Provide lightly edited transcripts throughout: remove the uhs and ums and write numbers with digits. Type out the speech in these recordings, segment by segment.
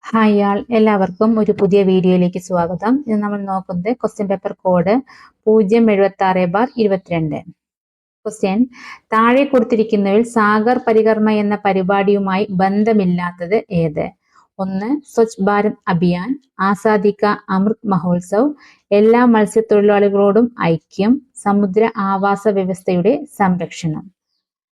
Hi ആൾ എല്ലാവർക്കും ഒരു പുതിയ വീഡിയോയിലേക്ക് സ്വാഗതം. ഇത് നമ്മൾ നോക്കുന്നത് ക്വസ്റ്റ്യൻ പേപ്പർ കോഡ് 076/22. ക്വസ്റ്റ്യൻ: താഴെ കൊടുത്തിരിക്കുന്നവയിൽ സാഗർ പരികർമ്മ എന്ന പരിപാടിയുമായി ബന്ധമില്ലാത്തത് ഏത്? 1. സ്വച്ഛ് ഭാരത് അഭിയാൻ, ആസാദി കാ അമൃത് മഹോത്സവ്, എല്ലാ മത്സ്യത്തൊഴിലാളികളോടും ഐക്യം, സമുദ്ര ആവാസ വ്യവസ്ഥയുടെ സംരക്ഷണം.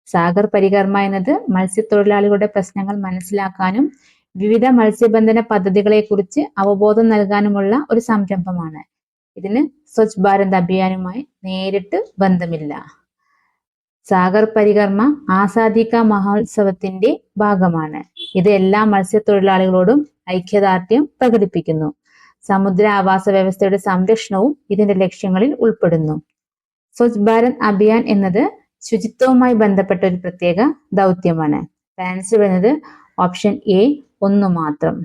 സാഗർ പരികർമ്മ എന്നത് മത്സ്യത്തൊഴിലാളികളുടെ പ്രശ്നങ്ങൾ മനസ്സിലാക്കാനും വിവിധ മത്സ്യബന്ധന പദ്ധതികളെക്കുറിച്ച് അവബോധം നൽകാനുമുള്ള ഒരു സംരംഭമാണ്. ഇതിന് സ്വച്ഛ് ഭാരത് അഭിയാനുമായി നേരിട്ട് ബന്ധമില്ല. സാഗർ പരികർമ്മ ആസാദി കാ മഹോത്സവത്തിന്റെ ഭാഗമാണ്. ഇത് എല്ലാ മത്സ്യത്തൊഴിലാളികളോടും ഐക്യദാർഢ്യം പ്രകടിപ്പിക്കുന്നു. സമുദ്ര ആവാസ വ്യവസ്ഥയുടെ സംരക്ഷണവും ഇതിന്റെ ലക്ഷ്യങ്ങളിൽ ഉൾപ്പെടുന്നു. സ്വച്ഛ് ഭാരത് അഭിയാൻ എന്നത് ശുചിത്വവുമായി ബന്ധപ്പെട്ട ഒരു പ്രത്യേക ദൗത്യമാണ്. ആൻസർ വരുന്നത് ഓപ്ഷൻ എ, 1 മാത്രം.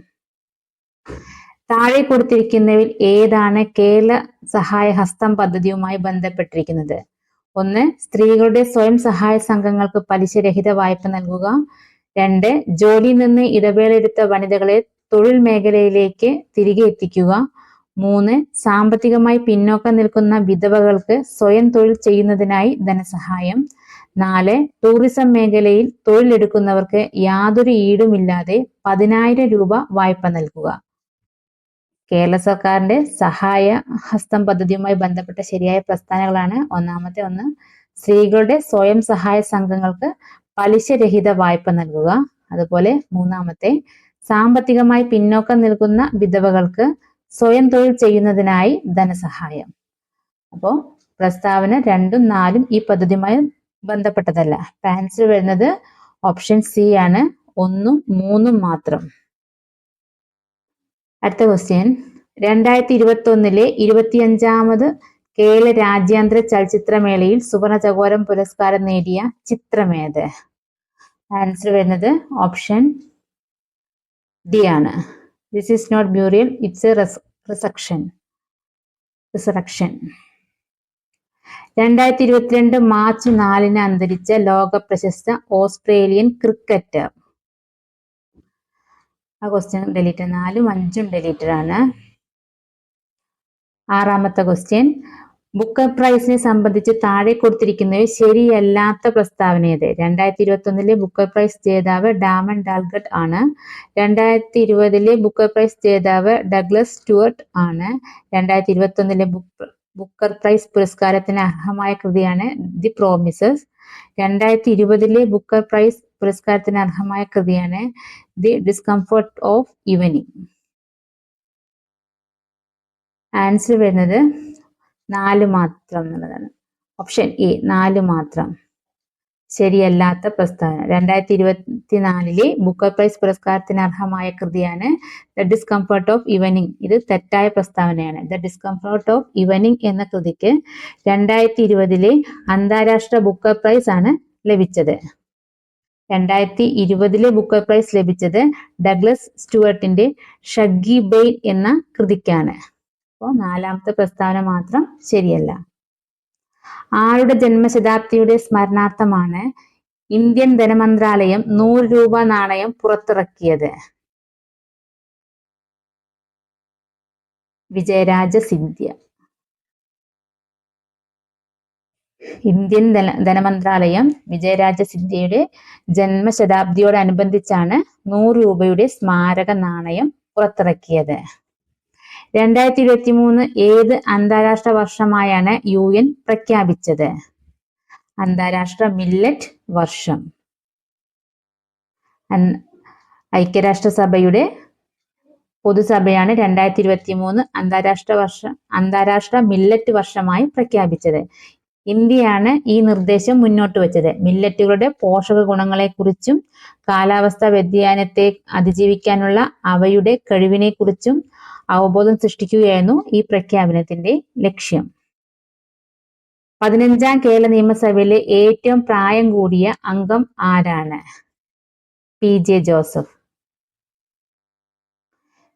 താഴെ കൊടുത്തിരിക്കുന്നവയിൽ ഏതാണ് കേരള സഹായ ഹസ്തം പദ്ധതിയുമായി ബന്ധപ്പെട്ടിരിക്കുന്നത്? 1. സ്ത്രീകളുടെ സ്വയം സഹായ സംഘങ്ങൾക്ക് പലിശരഹിത വായ്പ നൽകുക. 2. ജോലിയിൽ നിന്ന് ഇടവേളയെടുത്ത വനിതകളെ തൊഴിൽ മേഖലയിലേക്ക് തിരികെ എത്തിക്കുക. 3. സാമ്പത്തികമായി പിന്നോക്കം നിൽക്കുന്ന വിധവകൾക്ക് സ്വയം തൊഴിൽ ചെയ്യുന്നതിനായി ധനസഹായം. 4. ടൂറിസം മേഖലയിൽ തൊഴിലെടുക്കുന്നവർക്ക് യാതൊരു ഈടുമില്ലാതെ 10,000 രൂപ വായ്പ നൽകുക. കേരള സർക്കാരിന്റെ സഹായ ഹസ്തം പദ്ധതിയുമായി ബന്ധപ്പെട്ട ശരിയായ പ്രസ്താവനകളാണ്. ഒന്നാമത്തെ ഒന്ന്, സ്ത്രീകളുടെ സ്വയം സഹായ സംഘങ്ങൾക്ക് പലിശരഹിത വായ്പ നൽകുക. അതുപോലെ മൂന്നാമത്തെ, സാമ്പത്തികമായി പിന്നോക്കം നിൽക്കുന്ന വിധവകൾക്ക് സ്വയം തൊഴിൽ ചെയ്യുന്നതിനായി ധനസഹായം. അപ്പോൾ പ്രസ്താവന 2ഉം 4ഉം ഈ പദ്ധതിയുമായി ബന്ധപ്പെട്ടതല്ല. ആൻസർ വരുന്നത് ഓപ്ഷൻ സി ആണ്, 1ഉം 3ഉം മാത്രം. അടുത്ത ക്വസ്റ്റ്യൻ: 2021 25ാമത് കേരള രാജ്യാന്തര ചലച്ചിത്രമേളയിൽ സുവർണ ചകോരം പുരസ്കാരം നേടിയ ചിത്രമേത്? ആൻസർ വരുന്നത് ഓപ്ഷൻ ഡി ആണ്. This is not burial, it's a resurrection. 2022 March 4 അന്തരിച്ച ലോക പ്രശസ്ത ഓസ്ട്രേലിയൻ ക്രിക്കറ്റർ. ആ ക്വസ്റ്റ്യൻ ഡിലീറ്റ്, 4ഉം 5ഉം ഡിലീറ്റഡ് ആണ്. 6ാമത്തെ ക്വസ്റ്റ്യൻ: ബുക്കർ പ്രൈസിനെ സംബന്ധിച്ച് താഴെ കൊടുത്തിരിക്കുന്നവയിൽ ശരിയല്ലാത്ത പ്രസ്താവന ഏത്? 2021 ബുക്കർ പ്രൈസ് ജേതാവ് ഡാമൻ ഡാൽഗട്ട് ആണ്. 2020 ബുക്കർ പ്രൈസ് ജേതാവ് ഡഗ്ലസ് സ്റ്റുവർട്ട് ആണ്. 2021 ബുക്കർ പ്രൈസ് പുരസ്കാരത്തിന് അർഹമായ കൃതിയാണ് ദി പ്രോമിസസ്. 2020 ബുക്കർ പ്രൈസ് പുരസ്കാരത്തിന് അർഹമായ കൃതിയാണ് the discomfort of evening. Answer വരുന്നത് 4 മാത്രം എന്നുള്ളതാണ്. ഓപ്ഷൻ എ, 4 മാത്രം. ശരിയല്ലാത്ത പ്രസ്താവന. 2024 ബുക്കർ പ്രൈസ് പുരസ്കാരത്തിന് അർഹമായ കൃതിയാണ് ദ ഡിസ്കംഫർട്ട് ഓഫ് ഈവനിങ്. ഇത് തെറ്റായ പ്രസ്താവനയാണ്. ദ ഡിസ്കംഫർട്ട് ഓഫ് ഈവനിങ് എന്ന കൃതിക്ക് 2020 അന്താരാഷ്ട്ര ബുക്കർ പ്രൈസ് ആണ് ലഭിച്ചത്. 2020 ബുക്കർ പ്രൈസ് ലഭിച്ചത് ഡഗ്ലസ് സ്റ്റുവർട്ടിന്റെ ഷഗ്ഗി ബെയ്ൻ എന്ന കൃതിക്കാണ്. അപ്പോൾ 4ാമത്തെ പ്രസ്താവന മാത്രം ശരിയല്ല. ആരുടെ ജന്മശതാബ്ദിയുടെ സ്മരണാർത്ഥമാണ് ഇന്ത്യൻ ധനമന്ത്രാലയം 100 രൂപ നാണയം പുറത്തിറക്കിയത്? വിജയരാജ സിന്ധ്യ. ഇന്ത്യൻ ധനമന്ത്രാലയം വിജയരാജ സിന്ധ്യയുടെ ജന്മശതാബ്ദിയോടനുബന്ധിച്ചാണ് 100 രൂപയുടെ സ്മാരക നാണയം പുറത്തിറക്കിയത്. 2023 ഏത് അന്താരാഷ്ട്ര വർഷമായാണ് UN പ്രഖ്യാപിച്ചത്? അന്താരാഷ്ട്ര മില്ലറ്റ് വർഷം. ഐക്യരാഷ്ട്രസഭയുടെ പൊതുസഭയാണ് 2023 അന്താരാഷ്ട്ര മില്ലറ്റ് വർഷമായി പ്രഖ്യാപിച്ചത്. ഇന്ത്യയാണ് ഈ നിർദ്ദേശം മുന്നോട്ട് വെച്ചത്. മില്ലറ്റുകളുടെ പോഷക ഗുണങ്ങളെക്കുറിച്ചും കാലാവസ്ഥാ വ്യതിയാനത്തെ അതിജീവിക്കാനുള്ള അവയുടെ കഴിവിനെക്കുറിച്ചും അവബോധം സൃഷ്ടിക്കുകയായിരുന്നു ഈ പ്രഖ്യാപനത്തിന്റെ ലക്ഷ്യം. 15ാം കേരള നിയമസഭയിലെ ഏറ്റവും പ്രായം കൂടിയ അംഗം ആരാണ്? PJ Joseph.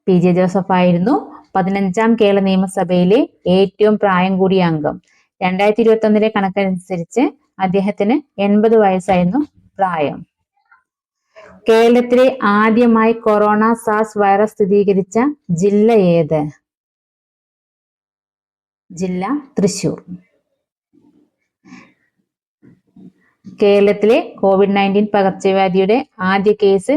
PJ ജോസഫ് ആയിരുന്നു 15ാം കേരള നിയമസഭയിലെ ഏറ്റവും പ്രായം കൂടിയ അംഗം. 2021 കണക്കനുസരിച്ച് അദ്ദേഹത്തിന് 80 വയസ്സായിരുന്നു പ്രായം. കേരളത്തിലെ ആദ്യമായി കൊറോണ സാസ് വൈറസ് സ്ഥിരീകരിച്ച ജില്ല ഏത്? ജില്ല തൃശൂർ. കേരളത്തിലെ COVID-19 പകർച്ചവ്യാധിയുടെ ആദ്യ കേസ്,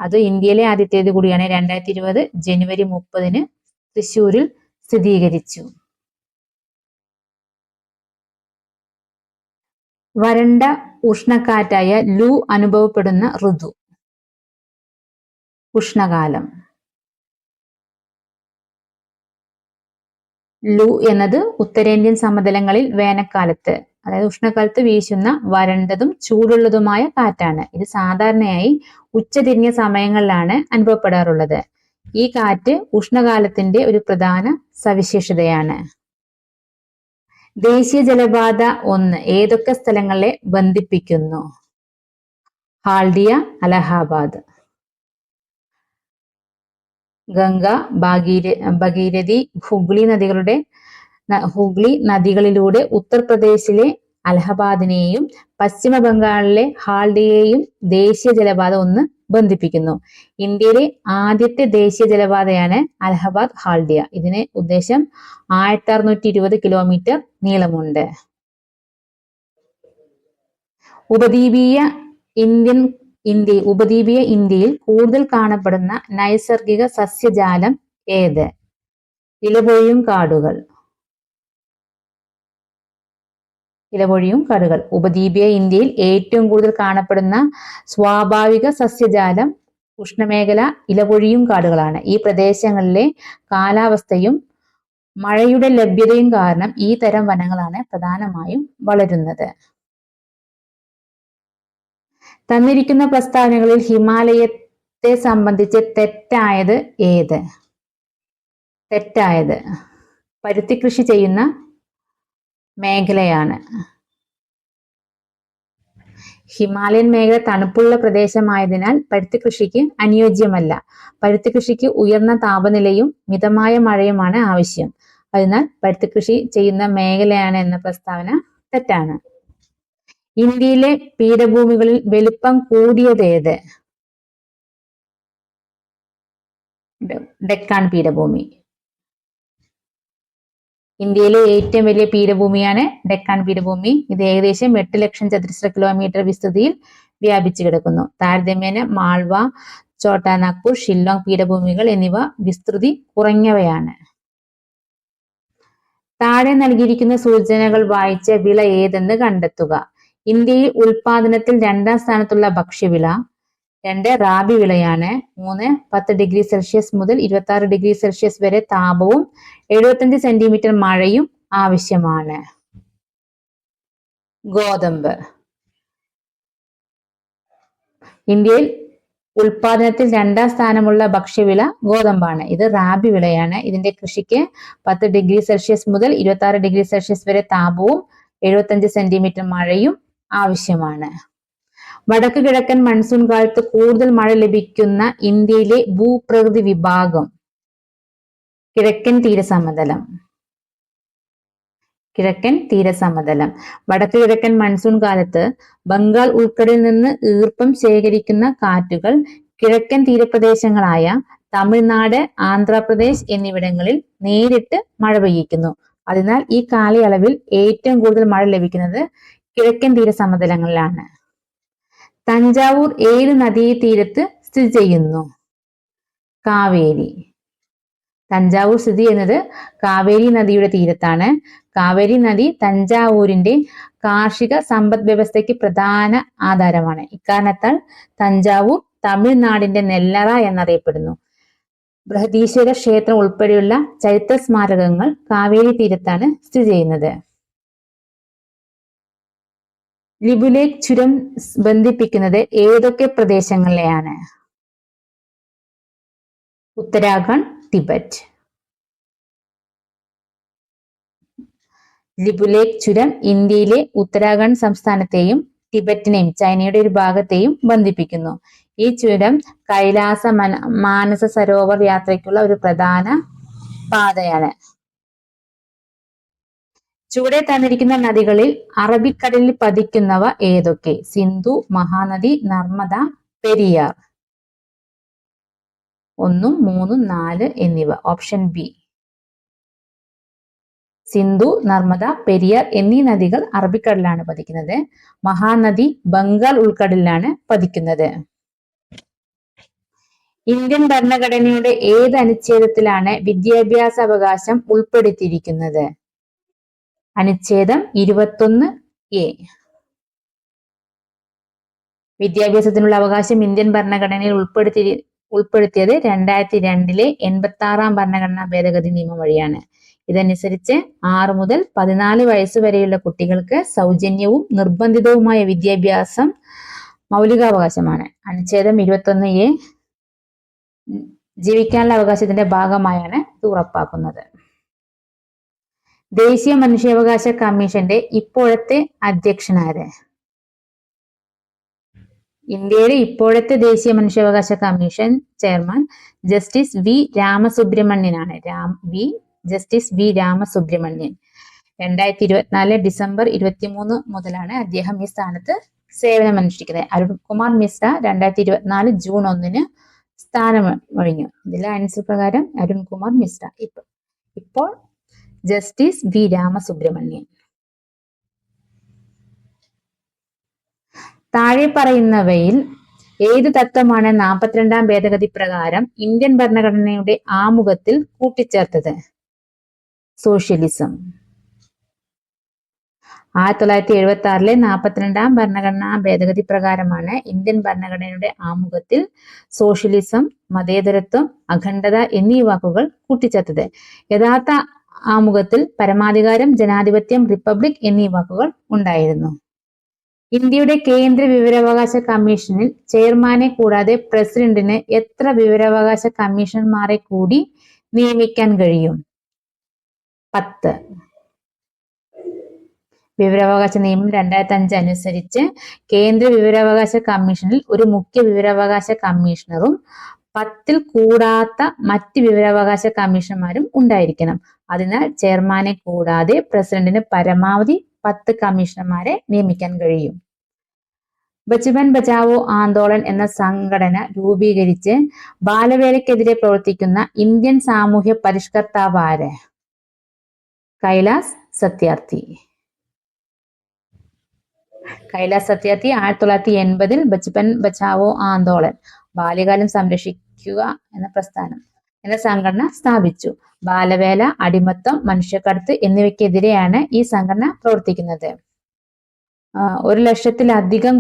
അത് ഇന്ത്യയിലെ ആദ്യത്തേത് കൂടിയാണ്, 2020 ജനുവരി 30 തൃശൂരിൽ സ്ഥിരീകരിച്ചു. വരണ്ട ഉഷ്ണക്കാറ്റായ ലൂ അനുഭവപ്പെടുന്ന ഋതു? ഉഷ്ണകാലം. ലൂ എന്നത് ഉത്തരേന്ത്യൻ സമതലങ്ങളിൽ വേനൽക്കാലത്ത്, അതായത് ഉഷ്ണക്കാലത്ത് വീശുന്ന വരണ്ടതും ചൂടുള്ളതുമായ കാറ്റാണ്. ഇത് സാധാരണയായി ഉച്ചതിരിഞ്ഞ സമയങ്ങളിലാണ് അനുഭവപ്പെടാറുള്ളത്. ഈ കാറ്റ് ഉഷ്ണകാലത്തിന്റെ ഒരു പ്രധാന സവിശേഷതയാണ്. ദേശീയ ജലപാത 1 ഏതൊക്കെ സ്ഥലങ്ങളെ ബന്ധിപ്പിക്കുന്നു? ഹാൽഡിയ, അലഹാബാദ്. ഗംഗ, ഭഗീരഥി, ഹുഗ്ലി നദികളിലൂടെ ഉത്തർപ്രദേശിലെ അലഹബാദിനെയും പശ്ചിമ ബംഗാളിലെ ഹാൽഡിയയെയും ദേശീയ ജലപാത 1 ബന്ധിപ്പിക്കുന്നു. ഇന്ത്യയിലെ ആദ്യത്തെ ദേശീയ ജലപാതയാണ് അലഹബാദ് ഹാൽഡിയ. ഇതിന് ഉദ്ദേശം 1620 കിലോമീറ്റർ നീളമുണ്ട്. ഉപദ്വീപീയ ഇന്ത്യയിൽ കൂടുതൽ കാണപ്പെടുന്ന നൈസർഗിക സസ്യജാലം ഏത്? ഇലപൊഴിയും കാടുകൾ. ഉപദ്വീപീയ ഇന്ത്യയിൽ ഏറ്റവും കൂടുതൽ കാണപ്പെടുന്ന സ്വാഭാവിക സസ്യജാലം ഉഷ്ണമേഖല ഇലപൊഴിയും കാടുകളാണ്. ഈ പ്രദേശങ്ങളിലെ കാലാവസ്ഥയും മഴയുടെ ലഭ്യതയും കാരണം ഈ തരം വനങ്ങളാണ് പ്രധാനമായും വളരുന്നത്. തന്നിരിക്കുന്ന പ്രസ്താവനകളിൽ ഹിമാലയത്തെ സംബന്ധിച്ച് തെറ്റായത് ഏത്? തെറ്റായത് പരുത്തി കൃഷി ചെയ്യുന്ന മേഖലയാണ്. ഹിമാലയൻ മേഖല തണുപ്പുള്ള പ്രദേശമായതിനാൽ പരുത്തി കൃഷിക്ക് അനുയോജ്യമല്ല. പരുത്തി കൃഷിക്ക് ഉയർന്ന താപനിലയും മിതമായ മഴയുമാണ് ആവശ്യം. അതിനാൽ പരുത്തി കൃഷി ചെയ്യുന്ന മേഖലയാണ് എന്ന പ്രസ്താവന തെറ്റാണ്. ഇന്ത്യയിലെ പീഠഭൂമികളിൽ വലുപ്പം കൂടിയത് ഏത്? ഡെക്കാൻ പീഠഭൂമി. ഇന്ത്യയിലെ ഏറ്റവും വലിയ പീഠഭൂമിയാണ് ഡെക്കാൻ പീഠഭൂമി. ഇത് ഏകദേശം 8 ലക്ഷം ചതുരശ്ര കിലോമീറ്റർ വിസ്തൃതിയിൽ വ്യാപിച്ചു കിടക്കുന്നു. താരതമ്യേന മാൾവ, ഛോട്ടാ നാഗ്പൂർ, ഷില്ലോങ് പീഠഭൂമികൾ എന്നിവ വിസ്തൃതി കുറഞ്ഞവയാണ്. താഴെ നൽകിയിരിക്കുന്ന സൂചനകൾ വായിച്ച വിള ഏതെന്ന് കണ്ടെത്തുക. ഇന്ത്യയിൽ ഉൽപാദനത്തിൽ 2ാം സ്ഥാനത്തുള്ള ഭക്ഷ്യവിള. 2 റാബി വിളയാണ്. 3 10 ഡിഗ്രി സെൽഷ്യസ് മുതൽ 26 ഡിഗ്രി സെൽഷ്യസ് വരെ താപവും 75 സെന്റിമീറ്റർ മഴയും ആവശ്യമാണ്. ഗോതമ്പ്. ഇന്ത്യയിൽ ഉൽപാദനത്തിൽ 2ാം സ്ഥാനമുള്ള ഭക്ഷ്യവിള ഗോതമ്പാണ്. ഇത് റാബി വിളയാണ്. ഇതിന്റെ കൃഷിക്ക് 10 ഡിഗ്രി സെൽഷ്യസ് മുതൽ 26 ഡിഗ്രി സെൽഷ്യസ് വരെ താപവും 75 സെന്റിമീറ്റർ മഴയും ആവശ്യമാണ്. വടക്ക് കിഴക്കൻ മൺസൂൺ കാലത്ത് കൂടുതൽ മഴ ലഭിക്കുന്ന ഇന്ത്യയിലെ ഭൂപ്രകൃതി വിഭാഗം? കിഴക്കൻ തീരസമതലം. വടക്ക് കിഴക്കൻ മൺസൂൺ കാലത്ത് ബംഗാൾ ഉൾക്കടലിൽ നിന്ന് ഈർപ്പം ശേഖരിക്കുന്ന കാറ്റുകൾ കിഴക്കൻ തീരപ്രദേശങ്ങളായ തമിഴ്നാട്, ആന്ധ്രാപ്രദേശ് എന്നിവിടങ്ങളിൽ നേരിട്ട് മഴ പെയ്യിക്കുന്നു. അതിനാൽ ഈ കാലയളവിൽ ഏറ്റവും കൂടുതൽ മഴ ലഭിക്കുന്നത് കിഴക്കൻ തീരസമതലങ്ങളിലാണ്. തഞ്ചാവൂർ ഏത് നദീതീരത്ത് സ്ഥിതി ചെയ്യുന്നു? കാവേരി. തഞ്ചാവൂർ സ്ഥിതി ചെയ്യുന്നത് കാവേരി നദിയുടെ തീരത്താണ്. കാവേരി നദി തഞ്ചാവൂരിന്റെ കാർഷിക സമ്പദ് വ്യവസ്ഥയ്ക്ക് പ്രധാന ആധാരമാണ്. ഇക്കാരണത്താൽ തഞ്ചാവൂർ തമിഴ്നാടിന്റെ നെല്ലറ എന്നറിയപ്പെടുന്നു. ബൃഹദീശ്വര ക്ഷേത്രം ഉൾപ്പെടെയുള്ള ചരിത്ര സ്മാരകങ്ങൾ കാവേരി തീരത്താണ് സ്ഥിതി ചെയ്യുന്നത്. ലിപുലേഖ് ചുരം ബന്ധിപ്പിക്കുന്നത് ഏതൊക്കെ പ്രദേശങ്ങളെയാണ്? ഉത്തരാഖണ്ഡ്, ടിബറ്റ്. ലിപുലേഖ് ചുരം ഇന്ത്യയിലെ ഉത്തരാഖണ്ഡ് സംസ്ഥാനത്തെയും ടിബറ്റിനെയും ചൈനയുടെ ഒരു ഭാഗത്തെയും ബന്ധിപ്പിക്കുന്നു. ഈ ചുരം കൈലാസ മാനസ സരോവർ യാത്രയ്ക്കുള്ള ഒരു പ്രധാന പാതയാണ്. ചുവടെ തന്നിരിക്കുന്ന നദികളിൽ അറബിക്കടലിൽ പതിക്കുന്നവ ഏതൊക്കെ? സിന്ധു, മഹാനദി, നർമ്മദ, പെരിയാർ. 1, 3, 4 എന്നിവ. Option B. സിന്ധു, നർമ്മദ, പെരിയാർ എന്നീ നദികൾ അറബിക്കടലിലാണ് പതിക്കുന്നത്. മഹാനദി ബംഗാൾ ഉൾക്കടലിലാണ് പതിക്കുന്നത്. ഇന്ത്യൻ ഭരണഘടനയുടെ ഏത് അനുച്ഛേദത്തിലാണ് വിദ്യാഭ്യാസ അവകാശം ഉൾപ്പെടുത്തിയിരിക്കുന്നത്? അനുച്ഛേദം 21A. വിദ്യാഭ്യാസത്തിനുള്ള അവകാശം ഇന്ത്യൻ ഭരണഘടനയിൽ ഉൾപ്പെടുത്തിയത് 2002 86 ഭരണഘടനാ ഭേദഗതി നിയമം വഴിയാണ്. ഇതനുസരിച്ച് 6 മുതൽ 14 വയസ്സ് വരെയുള്ള കുട്ടികൾക്ക് സൗജന്യവും നിർബന്ധിതവുമായ വിദ്യാഭ്യാസം മൗലികാവകാശമാണ്. അനുച്ഛേദം 21A ജീവിക്കാനുള്ള അവകാശത്തിന്റെ ഭാഗമായാണ് ഇത് ഉറപ്പാക്കുന്നത്. ദേശീയ മനുഷ്യാവകാശ കമ്മീഷന്റെ ഇപ്പോഴത്തെ അധ്യക്ഷനാര്? ഇന്ത്യയുടെ ഇപ്പോഴത്തെ ദേശീയ മനുഷ്യാവകാശ കമ്മീഷൻ ചെയർമാൻ ജസ്റ്റിസ് വി രാമസുബ്രഹ്മണ്യനാണ്. Justice V Ramasubramanian. 2024 ഡിസംബർ 23 മുതലാണ് അദ്ദേഹം ഈ സ്ഥാനത്ത് സേവനമനുഷ്ഠിക്കുന്നത്. അരുൺകുമാർ മിശ്ര 2024 ജൂൺ 1 സ്ഥാനമൊഴിഞ്ഞു. ഇതിലെ ആൻസർ പ്രകാരം അരുൺകുമാർ മിശ്ര. ഇപ്പോൾ ജസ്റ്റിസ് വി രാമസുബ്രഹ്മണ്യൻ. താഴെ പറയുന്നവയിൽ ഏത് തത്വമാണ് 42 ഭേദഗതി പ്രകാരം ഇന്ത്യൻ ഭരണഘടനയുടെ ആമുഖത്തിൽ കൂട്ടിച്ചേർത്തത്? സോഷ്യലിസം. 1976 42 ഭരണഘടനാ ഭേദഗതി പ്രകാരമാണ് ഇന്ത്യൻ ഭരണഘടനയുടെ ആമുഖത്തിൽ സോഷ്യലിസം, മതേതരത്വം, അഖണ്ഡത എന്നീ വാക്കുകൾ കൂട്ടിച്ചേർത്തത്. യഥാർത്ഥ ആമുഖത്തിൽ പരമാധികാരം, ജനാധിപത്യം, റിപ്പബ്ലിക് എന്നീ വാക്കുകൾ ഉണ്ടായിരുന്നു. ഇന്ത്യയുടെ കേന്ദ്ര വിവരാവകാശ കമ്മീഷനിൽ ചെയർമാനെ കൂടാതെ പ്രസിഡന്റിന് എത്ര വിവരാവകാശ കമ്മീഷണർമാരെ കൂടി നിയമിക്കാൻ കഴിയും? 10. വിവരാവകാശ നിയമം 2005 അനുസരിച്ച് കേന്ദ്ര വിവരാവകാശ കമ്മീഷനിൽ ഒരു മുഖ്യ വിവരാവകാശ കമ്മീഷണറും 10ൽ കൂടാത്ത മറ്റ് വിവരാവകാശ കമ്മീഷണർമാരും ഉണ്ടായിരിക്കണം. അതിനാൽ ചെയർമാനെ കൂടാതെ പ്രസിഡന്റിന് പരമാവധി 10 കമ്മീഷണർമാരെ നിയമിക്കാൻ കഴിയും. ബച്പൻ ബചാവോ ആന്തോളൻ എന്ന സംഘടന രൂപീകരിച്ച് ബാലവേലയ്ക്കെതിരെ പ്രവർത്തിക്കുന്ന ഇന്ത്യൻ സാമൂഹ്യ പരിഷ്കർത്താവ് ആര്? കൈലാസ് സത്യാർത്ഥി. കൈലാസ് സത്യാർത്ഥി 1980 ബച്പൻ ബചാവോ ആന്തോളൻ, ബാല്യകാലം സംരക്ഷിക്കുക എന്ന സംഘടന സ്ഥാപിച്ചു. ബാലവേല, അടിമത്തം, മനുഷ്യക്കടത്ത് എന്നിവയ്ക്കെതിരെയാണ് ഈ സംഘടന പ്രവർത്തിക്കുന്നത്. 1,00,000-ലധികം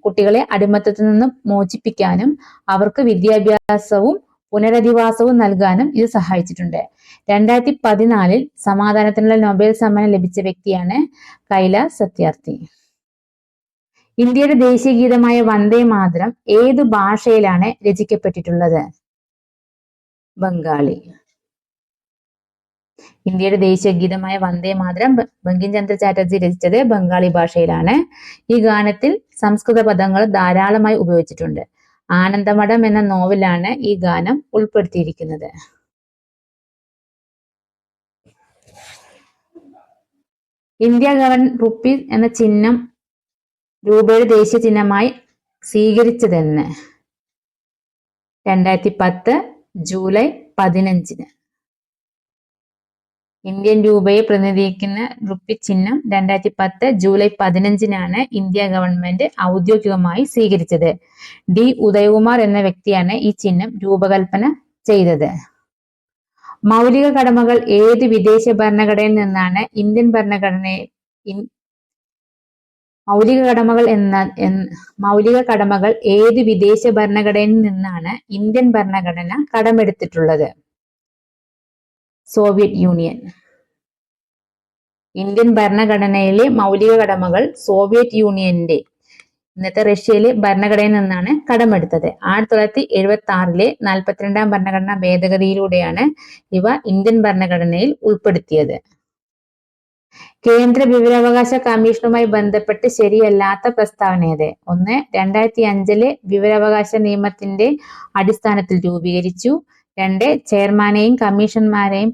കുട്ടികളെ അടിമത്തത്തിൽ നിന്ന് മോചിപ്പിക്കാനും അവർക്ക് വിദ്യാഭ്യാസവും പുനരധിവാസവും നൽകാനും ഇത് സഹായിച്ചിട്ടുണ്ട്. 2014 സമാധാനത്തിനുള്ള നൊബേൽ സമ്മാനം ലഭിച്ച വ്യക്തിയാണ് കൈലാസ് സത്യാർത്ഥി. ഇന്ത്യയുടെ ദേശീയ ഗീതമായ വന്ദേ മാതരം ഏതു ഭാഷയിലാണ് രചിക്കപ്പെട്ടിട്ടുള്ളത്? ബംഗാളി. ഇന്ത്യയുടെ ദേശീയ ഗീതമായ വന്ദേ മാതരം ബങ്കിം ചന്ദ്ര ചാറ്റർജി രചിച്ചത് ബംഗാളി ഭാഷയിലാണ്. ഈ ഗാനത്തിൽ സംസ്കൃത പദങ്ങൾ ധാരാളമായി ഉപയോഗിച്ചിട്ടുണ്ട്. ആനന്ദമഠം എന്ന നോവലാണ് ഈ ഗാനം ഉൾപ്പെടുത്തിയിരിക്കുന്നത്. ഇന്ത്യ ഗവൺമെന്റ് റുപ്പി എന്ന ചിഹ്നം രൂപയുടെ ദേശീയ ചിഹ്നമായി സ്വീകരിച്ചതെന്ന്? 2010 ജൂലൈ 15. ഇന്ത്യൻ രൂപയെ പ്രതിനിധീകരിക്കുന്ന റുപ്പി ചിഹ്നം 2010 ജൂലൈ 15 ഇന്ത്യ ഗവൺമെന്റ് ഔദ്യോഗികമായി സ്വീകരിച്ചത്. ഡി ഉദയകുമാർ എന്ന വ്യക്തിയാണ് ഈ ചിഹ്നം രൂപകൽപ്പന ചെയ്തത്. മൗലിക കടമകൾ ഏത് വിദേശ ഭരണഘടനയിൽ നിന്നാണ് ഇന്ത്യൻ ഭരണഘടനയിൽ മൗലിക കടമകൾ ഏത് വിദേശ ഭരണഘടനയിൽ നിന്നാണ് ഇന്ത്യൻ ഭരണഘടന കടമെടുത്തിട്ടുള്ളത്? Soviet union. ഇന്ത്യൻ ഭരണഘടനയിലെ മൗലിക കടമകൾ സോവിയറ്റ് യൂണിയന്റെ, ഇന്നത്തെ റഷ്യയിലെ ഭരണഘടനയിൽ നിന്നാണ് കടമെടുത്തത്. 1976 42 ഭരണഘടനാ ഭേദഗതിയിലൂടെയാണ് ഇവ ഇന്ത്യൻ ഭരണഘടനയിൽ ഉൾപ്പെടുത്തിയത്. കേന്ദ്ര വിവരാവകാശ കമ്മീഷനുമായി ബന്ധപ്പെട്ട് ശരിയല്ലാത്ത പ്രസ്താവന ഏത്? 1. 2005 വിവരാവകാശ നിയമത്തിന്റെ അടിസ്ഥാനത്തിൽ രൂപീകരിച്ചു. 2. ചെയർമാനെയും കമ്മീഷണർമാരെയും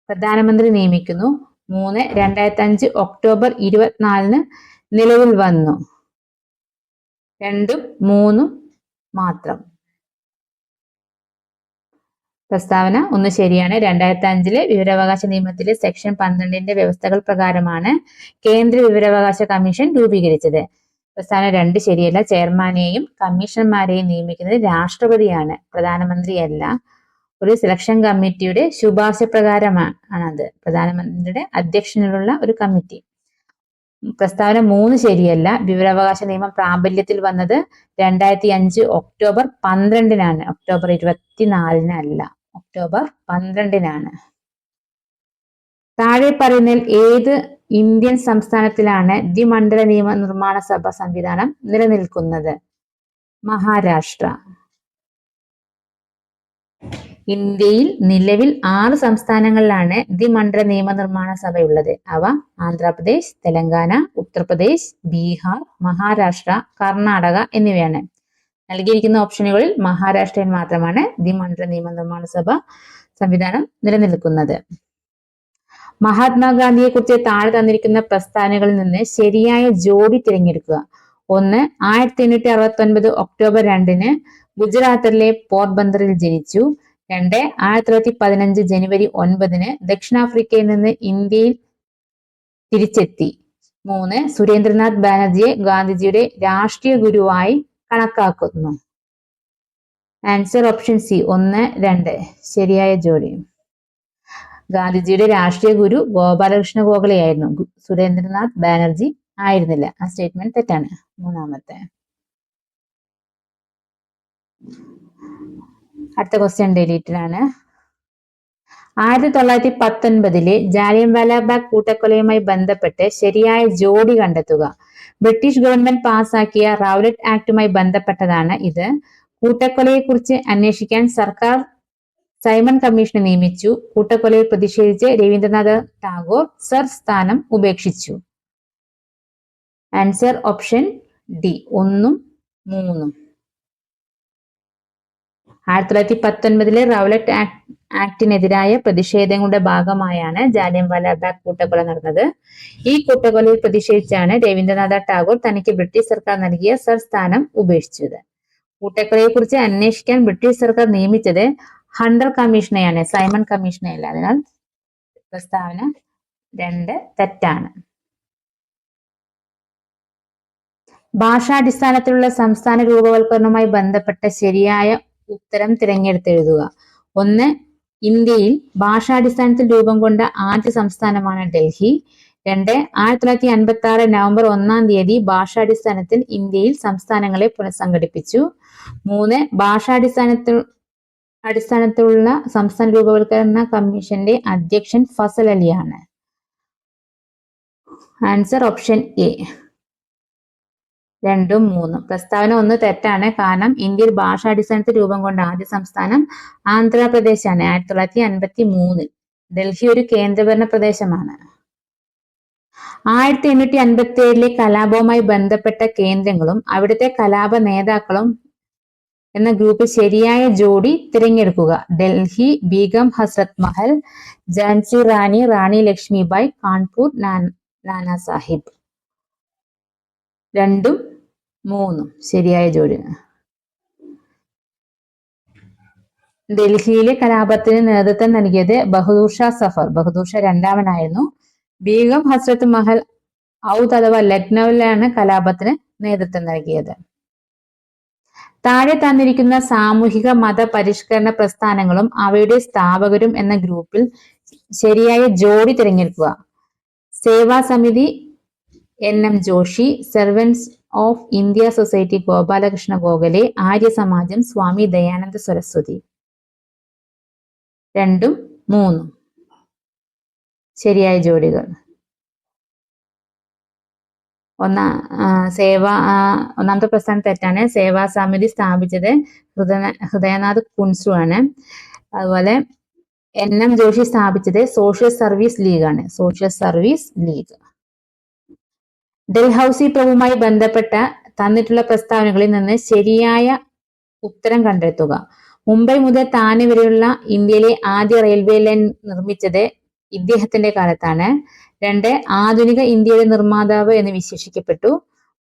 പ്രധാനമന്ത്രി നിയമിക്കുന്നു. 3. 2005 ഒക്ടോബർ 24 നിലവിൽ വന്നു. 2ഉം 3ഉം മാത്രം. പ്രസ്താവന 1 ശരിയാണ്. 2005 വിവരാവകാശ നിയമത്തിലെ സെക്ഷൻ 12 വ്യവസ്ഥകൾ പ്രകാരമാണ് കേന്ദ്ര വിവരാവകാശ കമ്മീഷൻ രൂപീകരിച്ചത്. പ്രസ്താവന 2 ശരിയല്ല. ചെയർമാനെയും കമ്മീഷണർമാരെയും നിയമിക്കുന്നത് രാഷ്ട്രപതിയാണ്, പ്രധാനമന്ത്രിയല്ല. ഒരു സെലക്ഷൻ കമ്മിറ്റിയുടെ ശുപാർശ പ്രകാരമാണത്. പ്രധാനമന്ത്രിയുടെ അധ്യക്ഷനിലുള്ള ഒരു കമ്മിറ്റി. പ്രസ്താവന 3 ശരിയല്ല. വിവരാവകാശ നിയമം പ്രാബല്യത്തിൽ വന്നത് 2005 ഒക്ടോബർ 12-നാണ്. ഒക്ടോബർ 24-നല്ല, ഒക്ടോബർ 12-നാണ്. താഴെ പറയുന്നതിൽ ഏത് ഇന്ത്യൻ സംസ്ഥാനത്തിലാണ് ദ്വിമണ്ഡല നിയമ നിർമ്മാണ സഭ സംവിധാനം നിലനിൽക്കുന്നത്? മഹാരാഷ്ട്ര. ഇന്ത്യയിൽ നിലവിൽ 6 സംസ്ഥാനങ്ങളിലാണ് ദ്വിമണ്ഡല നിയമനിർമ്മാണ സഭയുള്ളത്. അവ ആന്ധ്രാപ്രദേശ്, തെലങ്കാന, ഉത്തർപ്രദേശ്, ബീഹാർ, മഹാരാഷ്ട്ര, കർണാടക എന്നിവയാണ്. നൽകിയിരിക്കുന്ന ഓപ്ഷനുകളിൽ മഹാരാഷ്ട്രയിൽ മാത്രമാണ് ദ്വിമണ്ഡല നിയമനിർമ്മാണ സഭ സംവിധാനം നിലനിൽക്കുന്നത്. മഹാത്മാഗാന്ധിയെ കുറിച്ച് താഴെ തന്നിരിക്കുന്ന പ്രസ്താവനകളിൽ നിന്ന് ശരിയായ ജോഡി തിരഞ്ഞെടുക്കുക. 1. 1869 ഒക്ടോബർ 2-ന് ഗുജറാത്തിലെ പോർബന്തറിൽ ജനിച്ചു. 2. 1915 ജനുവരി 9-ന് ദക്ഷിണാഫ്രിക്കയിൽ നിന്ന് ഇന്ത്യയിൽ തിരിച്ചെത്തി. 3. സുരേന്ദ്രനാഥ് ബാനർജിയെ ഗാന്ധിജിയുടെ രാഷ്ട്രീയ ഗുരുവായി കണക്കാക്കുന്നു. ആൻസർ ഓപ്ഷൻ സി 1, 2 ശരിയായ ജോഡി. ഗാന്ധിജിയുടെ രാഷ്ട്രീയ ഗുരു ഗോപാലകൃഷ്ണ ഗോഖലെയായിരുന്നു, സുരേന്ദ്രനാഥ് ബാനർജി ആയിരുന്നില്ല. ആ സ്റ്റേറ്റ്മെന്റ് തെറ്റാണ്. 3-മത്തെ. അടുത്ത ക്വസ്റ്റ്യൻ ഡിലീറ്റഡ് ആണ്. 1919 ജാലിയൻവാലാബാഗ് കൂട്ടക്കൊലയുമായി ബന്ധപ്പെട്ട് ശരിയായ ജോഡി കണ്ടെത്തുക. ബ്രിട്ടീഷ് ഗവൺമെന്റ് പാസാക്കിയ റൗലറ്റ് ആക്ടുമായി ബന്ധപ്പെട്ടതാണ് ഇത്. കൂട്ടക്കൊലയെക്കുറിച്ച് അന്വേഷിക്കാൻ സർക്കാർ സൈമൺ കമ്മീഷനെ നിയമിച്ചു. കൂട്ടക്കൊലയിൽ പ്രതിഷേധിച്ച് രവീന്ദ്രനാഥ് ടാഗോർ സർ സ്ഥാനം ഉപേക്ഷിച്ചു. ആൻസർ ഓപ്ഷൻ ഡി 1ഉം 3ഉം. 1919 റൗലറ്റ് ആക്ടിനെതിരായ പ്രതിഷേധങ്ങളുടെ ഭാഗമായാണ് ജാലിയൻവാലാബാഗ് കൂട്ടക്കൊല നടന്നത്. ഈ കൂട്ടക്കൊലയിൽ പ്രതിഷേധിച്ചാണ് രവീന്ദ്രനാഥ ടാഗോർ തനിക്ക് ബ്രിട്ടീഷ് സർക്കാർ നൽകിയ സർ സ്ഥാനം ഉപേക്ഷിച്ചത്. കൂട്ടക്കൊലയെ കുറിച്ച് അന്വേഷിക്കാൻ ബ്രിട്ടീഷ് സർക്കാർ നിയമിച്ചത് ഹണ്ടർ കമ്മീഷനെയാണ്, സൈമൺ കമ്മീഷനെയല്ല. അതിനാൽ പ്രസ്താവന 2 തെറ്റാണ്. ഭാഷാടിസ്ഥാനത്തിലുള്ള സംസ്ഥാന രൂപവൽക്കരണവുമായി ബന്ധപ്പെട്ട ശരിയായ ഉത്തരം തിരഞ്ഞെടുത്തെഴുതുക. 1. ഇന്ത്യയിൽ ഭാഷാടിസ്ഥാനത്തിൽ രൂപം കൊണ്ട ആദ്യ സംസ്ഥാനമാണ് ഡൽഹി. 2. 1956 നവംബർ 1-ാം തീയതി ഭാഷാടിസ്ഥാനത്തിൽ ഇന്ത്യയിൽ സംസ്ഥാനങ്ങളെ പുനഃസംഘടിപ്പിച്ചു. 3. അടിസ്ഥാനത്തിലുള്ള സംസ്ഥാന രൂപവൽക്കരണ കമ്മീഷന്റെ അധ്യക്ഷൻ ഫസൽ അലിയാണ്. ആൻസർ ഓപ്ഷൻ എ 2ഉം 3ഉം. പ്രസ്താവന 1 തെറ്റാണ്. കാരണം ഇന്ത്യയിൽ ഭാഷാടിസ്ഥാനത്തിൽ രൂപം കൊണ്ട ആദ്യ സംസ്ഥാനം ആന്ധ്രാപ്രദേശാണ് 1953. ഡൽഹി ഒരു കേന്ദ്രഭരണ പ്രദേശമാണ്. 1857 കലാപവുമായി ബന്ധപ്പെട്ട കേന്ദ്രങ്ങളും അവിടുത്തെ കലാപ നേതാക്കളും എന്ന ഗ്രൂപ്പിൽ ശരിയായ ജോഡി തിരഞ്ഞെടുക്കുക. ഡൽഹി, ബീഗം ഹസ്രത്ത് മഹൽ, ഝാൻസി റാണി, റാണി ലക്ഷ്മിബായ്, കാൺപൂർ, നാനാ സാഹിബ്. 2ഉം 3ഉം ശരിയായ ജോഡി. ഡൽഹിയിലെ കലാപത്തിന് നേതൃത്വം നൽകിയത് ബഹദൂർ ഷാ സഫർ. ബഹദൂർ ഷാ 2-മനായിരുന്നു. ബീഗം ഹസ്രത്ത് മഹൽ ഔധ് അഥവാ ലക്നൌവിലാണ് കലാപത്തിന് നേതൃത്വം നൽകിയത്. താഴെ തന്നിരിക്കുന്ന സാമൂഹിക മത പരിഷ്കരണ പ്രസ്ഥാനങ്ങളും അവയുടെ സ്ഥാപകരും എന്ന ഗ്രൂപ്പിൽ ശരിയായ ജോഡി തിരഞ്ഞെടുക്കുക. Seva Samiti NM Joshi, Servants of India Society Gopalakrishna Gokhale, Arya Samaj Swami Dayananda Saraswati. 2ഉം 3ഉം ശരിയായ ജോഡികൾ. ഒന്നാമത്തെ പ്രസ്ഥാനം തെറ്റാണ്. സേവാ സമിതി സ്ഥാപിച്ചത് ഹൃദയനാഥ് കുൻസു ആണ്. അതുപോലെ NM ജോഷി സ്ഥാപിച്ചത് സോഷ്യൽ സർവീസ് ലീഗ് ആണ്, സോഷ്യൽ സർവീസ് ലീഗ്. ഡൽഹൌസി പ്രഭുവുമായി ബന്ധപ്പെട്ട തന്നിട്ടുള്ള പ്രസ്താവനകളിൽ നിന്ന് ശരിയായ ഉത്തരം കണ്ടെത്തുക. മുംബൈ മുതൽ താനെ വരെയുള്ള ഇന്ത്യയിലെ ആദ്യ റെയിൽവേ ലൈൻ നിർമ്മിച്ചത് ഇദ്ദേഹത്തിന്റെ കാലത്താണ്. 2. ആധുനിക ഇന്ത്യയുടെ നിർമ്മാതാവ് എന്ന് വിശേഷിക്കപ്പെട്ടു.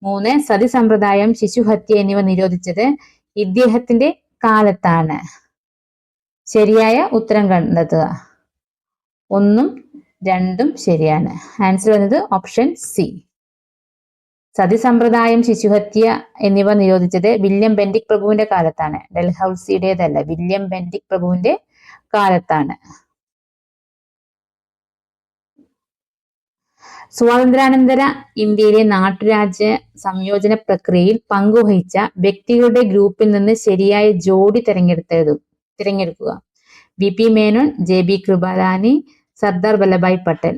3 സതി സമ്പ്രദായം, ശിശുഹത്യ എന്നിവ നിരോധിച്ചത് ഇദ്ദേഹത്തിന്റെ കാലത്താണ്. ശരിയായ ഉത്തരം കണ്ടെത്തുക. 1ഉം 2ഉം ശരിയാണ്. ആൻസർ വന്നത് ഓപ്ഷൻ സി. സതി സമ്പ്രദായം, ശിശുഹത്യ എന്നിവ നിരോധിച്ചത് വില്യം ബെന്റിക് പ്രഭുവിന്റെ കാലത്താണ്. ഡൽഹൌസിയുടേതല്ല, വില്യം ബെന്റിക് പ്രഭുവിന്റെ കാലത്താണ്. സ്വാതന്ത്ര്യാനന്തര ഇന്ത്യയിലെ നാട്ടുരാജ്യ സംയോജന പ്രക്രിയയിൽ പങ്കുവഹിച്ച വ്യക്തികളുടെ ഗ്രൂപ്പിൽ നിന്ന് ശരിയായ ജോഡി തിരഞ്ഞെടുക്കുക. BP Menon, JB Kripalani, Sardar Vallabhbhai Patel.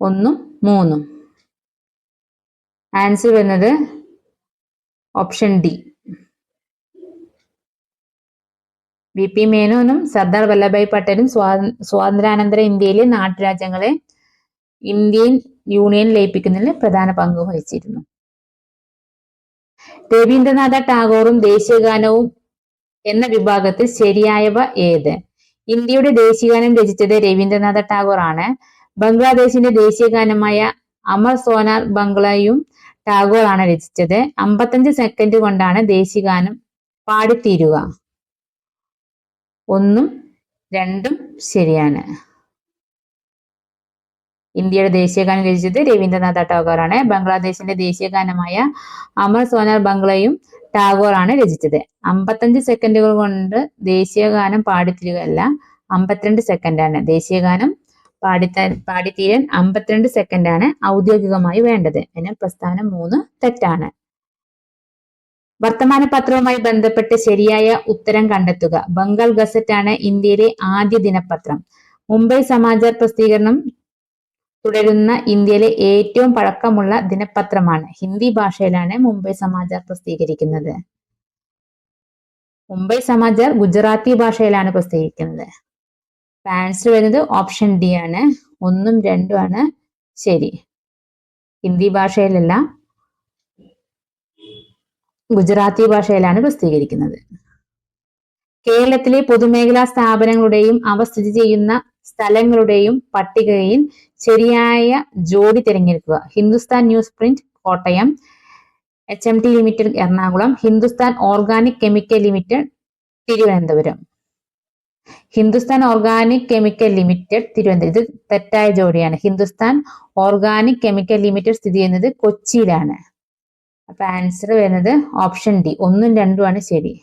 1ഉം 3ഉം. ആൻസർ വരുന്നത് ഓപ്ഷൻ ഡി. BP മേനോനും സർദാർ വല്ലഭായ് പട്ടേലും സ്വാതന്ത്ര്യാനന്തര ഇന്ത്യയിലെ നാട്ടുരാജ്യങ്ങളെ ഇന്ത്യൻ യൂണിയൻ ലയിപ്പിക്കുന്നതിൽ പ്രധാന പങ്ക് വഹിച്ചിരുന്നു. രവീന്ദ്രനാഥ ടാഗോറും ദേശീയഗാനവും എന്ന വിഭാഗത്തിൽ ശരിയായവ ഏത്? ഇന്ത്യയുടെ ദേശീയഗാനം രചിച്ചത് രവീന്ദ്രനാഥ ടാഗോർ ആണ്. ബംഗ്ലാദേശിന്റെ ദേശീയഗാനമായ അമർ സോനാർ ബംഗ്ലയും ടാഗോർ ആണ് രചിച്ചത്. 55 സെക്കൻഡ് കൊണ്ടാണ് ദേശീയഗാനം പാടിത്തീരുക. 1ഉം 2ഉം ശരിയാണ്. ഇന്ത്യയുടെ ദേശീയഗാനം രചിച്ചത് രവീന്ദ്രനാഥ ടാഗോർ ആണ്. ബംഗ്ലാദേശിന്റെ ദേശീയഗാനമായ അമർ സോനാർ ബംഗ്ലയും ടാഗോർ ആണ് രചിച്ചത്. 55 സെക്കൻഡുകൾ കൊണ്ട് ദേശീയഗാനം പാടിത്തീരുകയല്ല, 52 സെക്കൻഡാണ്. ദേശീയഗാനം പാടിത്തീരാൻ 52 സെക്കൻഡാണ് ഔദ്യോഗികമായി വേണ്ടത്. അതിന് പ്രസ്ഥാനം 3 തെറ്റാണ്. വർത്തമാന പത്രവുമായി ബന്ധപ്പെട്ട് ശരിയായ ഉത്തരം കണ്ടെത്തുക. ബംഗാൾ ഗസറ്റ് ആണ് ഇന്ത്യയിലെ ആദ്യ ദിനപത്രം. മുംബൈ സമാചാർ പ്രസിദ്ധീകരണം തുടരുന്ന ഇന്ത്യയിലെ ഏറ്റവും പഴക്കമുള്ള ദിനപത്രമാണ്. ഹിന്ദി ഭാഷയിലാണ് മുംബൈ സമാചാർ പ്രസിദ്ധീകരിക്കുന്നത്. മുംബൈ സമാചാർ ഗുജറാത്തി ഭാഷയിലാണ് പ്രസിദ്ധീകരിക്കുന്നത്. ആൻസർ വരുന്നത് ഓപ്ഷൻ ഡി ആണ്. 1ഉം 2ഉം ആണ് ശരി. ഹിന്ദി ഭാഷയിലല്ല, ഗുജറാത്തി ഭാഷയിലാണ് പ്രസിദ്ധീകരിക്കുന്നത്. കേരളത്തിലെ പൊതുമേഖലാ സ്ഥാപനങ്ങളുടെയും അവ സ്ഥിതി ചെയ്യുന്ന സ്ഥലങ്ങളുടെയും പട്ടികയിൽ ശരിയായ ജോഡി തിരഞ്ഞെടുക്കുക. Hindustan news print Kottayam, HMT limited Ernakulam, Hindustan organic chemical limited Thiruvananthapuram. Hindustan organic chemical limited Thiruvananthapuram. ഇത് തെറ്റായ ജോഡിയാണ്. ഹിന്ദുസ്ഥാൻ ഓർഗാനിക് കെമിക്കൽ ലിമിറ്റഡ് സ്ഥിതി ചെയ്യുന്നത് കൊച്ചിയിലാണ്. അപ്പൊ ആൻസർ വരുന്നത് ഓപ്ഷൻ ഡി. 1ഉം 2ഉം ആണ് ശരി.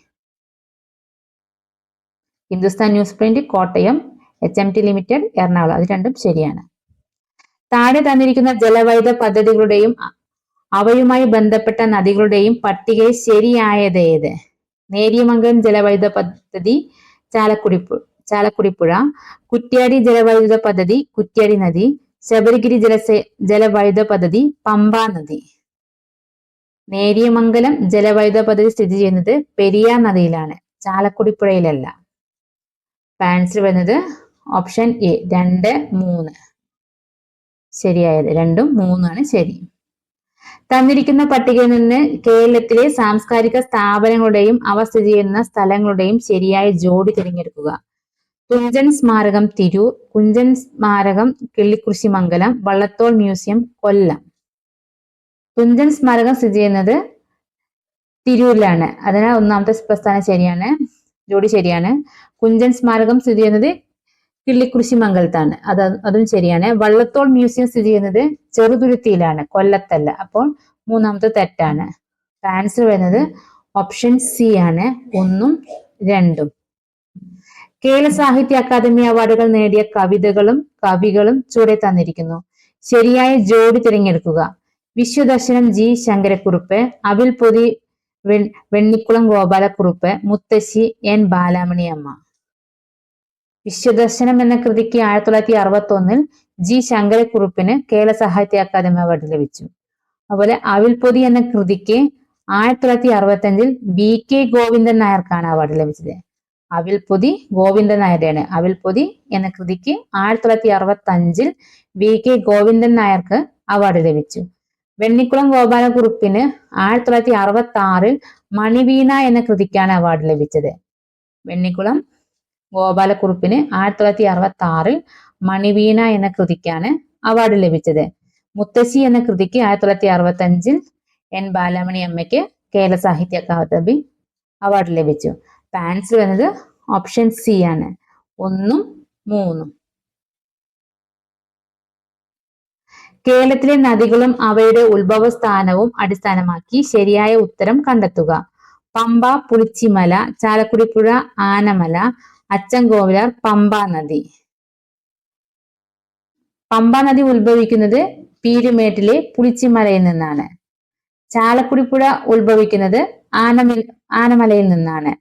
Hindustan news print Kottayam, HMT limited Ernakulam, അത് രണ്ടും ശരിയാണ്. താഴെ തന്നിരിക്കുന്ന ജലവൈദ്യുത പദ്ധതികളുടെയും അവയുമായി ബന്ധപ്പെട്ട നദികളുടെയും പട്ടികയിൽ ശരിയായത് ഏത്? നേര്യമംഗലം ജലവൈദ്യുത പദ്ധതി ചാലക്കുടിപ്പുഴ, കുറ്റ്യാടി ജലവൈദ്യുത പദ്ധതി കുറ്റ്യാടി നദി, ശബരിഗിരി ജലവൈദ്യുത പദ്ധതി പമ്പാ നദി. നേര്യമംഗലം ജലവൈദ്യുത പദ്ധതി സ്ഥിതി ചെയ്യുന്നത് പെരിയാർ നദിയിലാണ്, ചാലക്കുടിപ്പുഴയിലല്ല. ആൻസർ വരുന്നത് ഓപ്ഷൻ എ 2, 3 ശരിയായത്. 2ഉം 3ഉം ആണ് ശരി. തന്നിരിക്കുന്ന പട്ടികയിൽ നിന്ന് കേരളത്തിലെ സാംസ്കാരിക സ്ഥാപനങ്ങളുടെയും അവ സ്ഥിതി ചെയ്യുന്ന സ്ഥലങ്ങളുടെയും ശരിയായ ജോഡി തിരഞ്ഞെടുക്കുക. തുഞ്ചൻ സ്മാരകം തിരൂർ, കുഞ്ചൻ സ്മാരകം കിള്ളിക്കുറിശിമംഗലം, വള്ളത്തോൾ മ്യൂസിയം കൊല്ലം. തുഞ്ചൻ സ്മാരകം സ്ഥിതി ചെയ്യുന്നത് തിരൂരിലാണ്, അതിനാൽ ഒന്നാമത്തെ പ്രസ്ഥാനം ശരിയാണ്, ജോഡി ശരിയാണ്. കുഞ്ചൻ സ്മാരകം സ്ഥിതി ചെയ്യുന്നത് കിള്ളിക്കുറിശിമംഗലത്താണ്, അതും ശരിയാണ്. വള്ളത്തോൾ മ്യൂസിയം സ്ഥിതി ചെയ്യുന്നത് ചെറുതുരുത്തിയിലാണ്, കൊല്ലത്തല്ല. അപ്പോൾ മൂന്നാമത്തെ തെറ്റാണ്. ആൻസർ വരുന്നത് ഓപ്ഷൻ സി ആണ്, 1ഉം 2ഉം. കേരള സാഹിത്യ അക്കാദമി അവാർഡുകൾ നേടിയ കവിതകളും കവികളും ചുവടെ തന്നിരിക്കുന്നു. ശരിയായ ജോഡി തിരഞ്ഞെടുക്കുക. വിശ്വദർശനം G. ശങ്കരക്കുറുപ്പ്, അവിൽപ്പൊതി വെണ്ണിക്കുളം ഗോപാലക്കുറുപ്പ്, മുത്തശ്ശി N. ബാലാമണിയമ്മ. വിശ്വദർശനം എന്ന കൃതിക്ക് 1961 G. ശങ്കരക്കുറുപ്പിന് കേരള സാഹിത്യ അക്കാദമി അവാർഡ് ലഭിച്ചു. അതുപോലെ അവിൽപ്പൊതി എന്ന കൃതിക്ക് 1965 VK ഗോവിന്ദൻ നായർക്കാണ് അവാർഡ് ലഭിച്ചത്. അവിൽപ്പൊതി ഗോവിന്ദൻ നായരുടെയാണ്. അവിൽപ്പൊതി എന്ന കൃതിക്ക് 1965 VK ഗോവിന്ദൻ നായർക്ക് അവാർഡ് ലഭിച്ചു. വെണ്ണിക്കുളം ഗോപാലക്കുറുപ്പിന് 1966 മണിവീണ എന്ന കൃതിക്കാണ് അവാർഡ് ലഭിച്ചത്. വെണ്ണിക്കുളം ഗോപാലക്കുറുപ്പിന് 1966 മണിവീണ എന്ന കൃതിക്കാണ് അവാർഡ് ലഭിച്ചത്. മുത്തശ്ശി എന്ന കൃതിക്ക് 1965 എൻ ബാലാമണി അമ്മയ്ക്ക് കേരള സാഹിത്യ അക്കാദമി അവാർഡ് ലഭിച്ചു. ആൻസർ വരുന്നത് ഓപ്ഷൻ സി ആണ്, 1ഉം 3ഉം. കേരളത്തിലെ നദികളും അവയുടെ ഉത്ഭവസ്ഥാനവും അടിസ്ഥാനമാക്കി ശരിയായ ഉത്തരം കണ്ടെത്തുക. പമ്പ, പുളിച്ചിമല, ചാലക്കുടിപ്പുഴ, ആനമല, അച്ചൻകോവിലാർ, പമ്പ നദി. പമ്പ നദി ഉത്ഭവിക്കുന്നത് പീരുമേട്ടിലെ പുളിച്ചിമലയിൽ നിന്നാണ്. ചാലക്കുടിപ്പുഴ ഉത്ഭവിക്കുന്നത് ആനമലയിൽ നിന്നാണ്.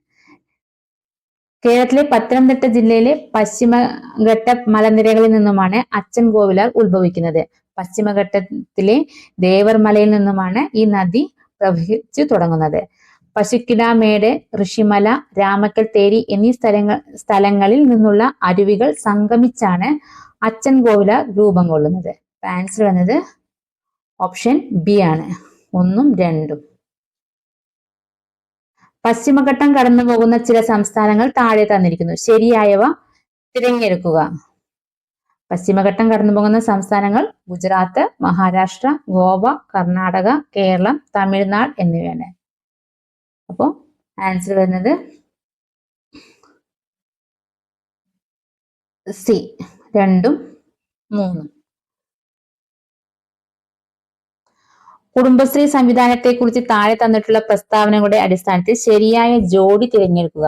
കേരളത്തിലെ പത്തനംതിട്ട ജില്ലയിലെ പശ്ചിമഘട്ട മലനിരകളിൽ നിന്നുമാണ് അച്ചൻകോവിലാർ ഉത്ഭവിക്കുന്നത്. പശ്ചിമഘട്ടത്തിലെ ദേവർമലയിൽ നിന്നുമാണ് ഈ നദി പ്രവഹിച്ചു തുടങ്ങുന്നത്. പശുക്കിടാമേട്, ഋഷിമല, രാമക്കൽ തേരി എന്നീ സ്ഥലങ്ങളിൽ നിന്നുള്ള അരുവികൾ സംഗമിച്ചാണ് അച്ചൻകോവിലാർ രൂപം കൊള്ളുന്നത്. ആൻസർ വന്നത് ഓപ്ഷൻ ബി ആണ്, 1ഉം 2ഉം. പശ്ചിമഘട്ടം കടന്നു പോകുന്ന ചില സംസ്ഥാനങ്ങൾ താഴെ തന്നിരിക്കുന്നു. ശരിയായവ തിരഞ്ഞെടുക്കുക. പശ്ചിമഘട്ടം കടന്നു പോകുന്ന സംസ്ഥാനങ്ങൾ ഗുജറാത്ത്, മഹാരാഷ്ട്ര, ഗോവ, കർണാടക, കേരളം, തമിഴ്നാട് എന്നിവയാണ്. അപ്പോൾ ആൻസർ വരുന്നത് സി, 2ഉം 3ഉം. കുടുംബശ്രീ സംവിധാനത്തെക്കുറിച്ച് താഴെ തന്നിട്ടുള്ള പ്രസ്താവനകളുടെ അടിസ്ഥാനത്തിൽ ശരിയായ ജോഡി തിരഞ്ഞെടുക്കുക.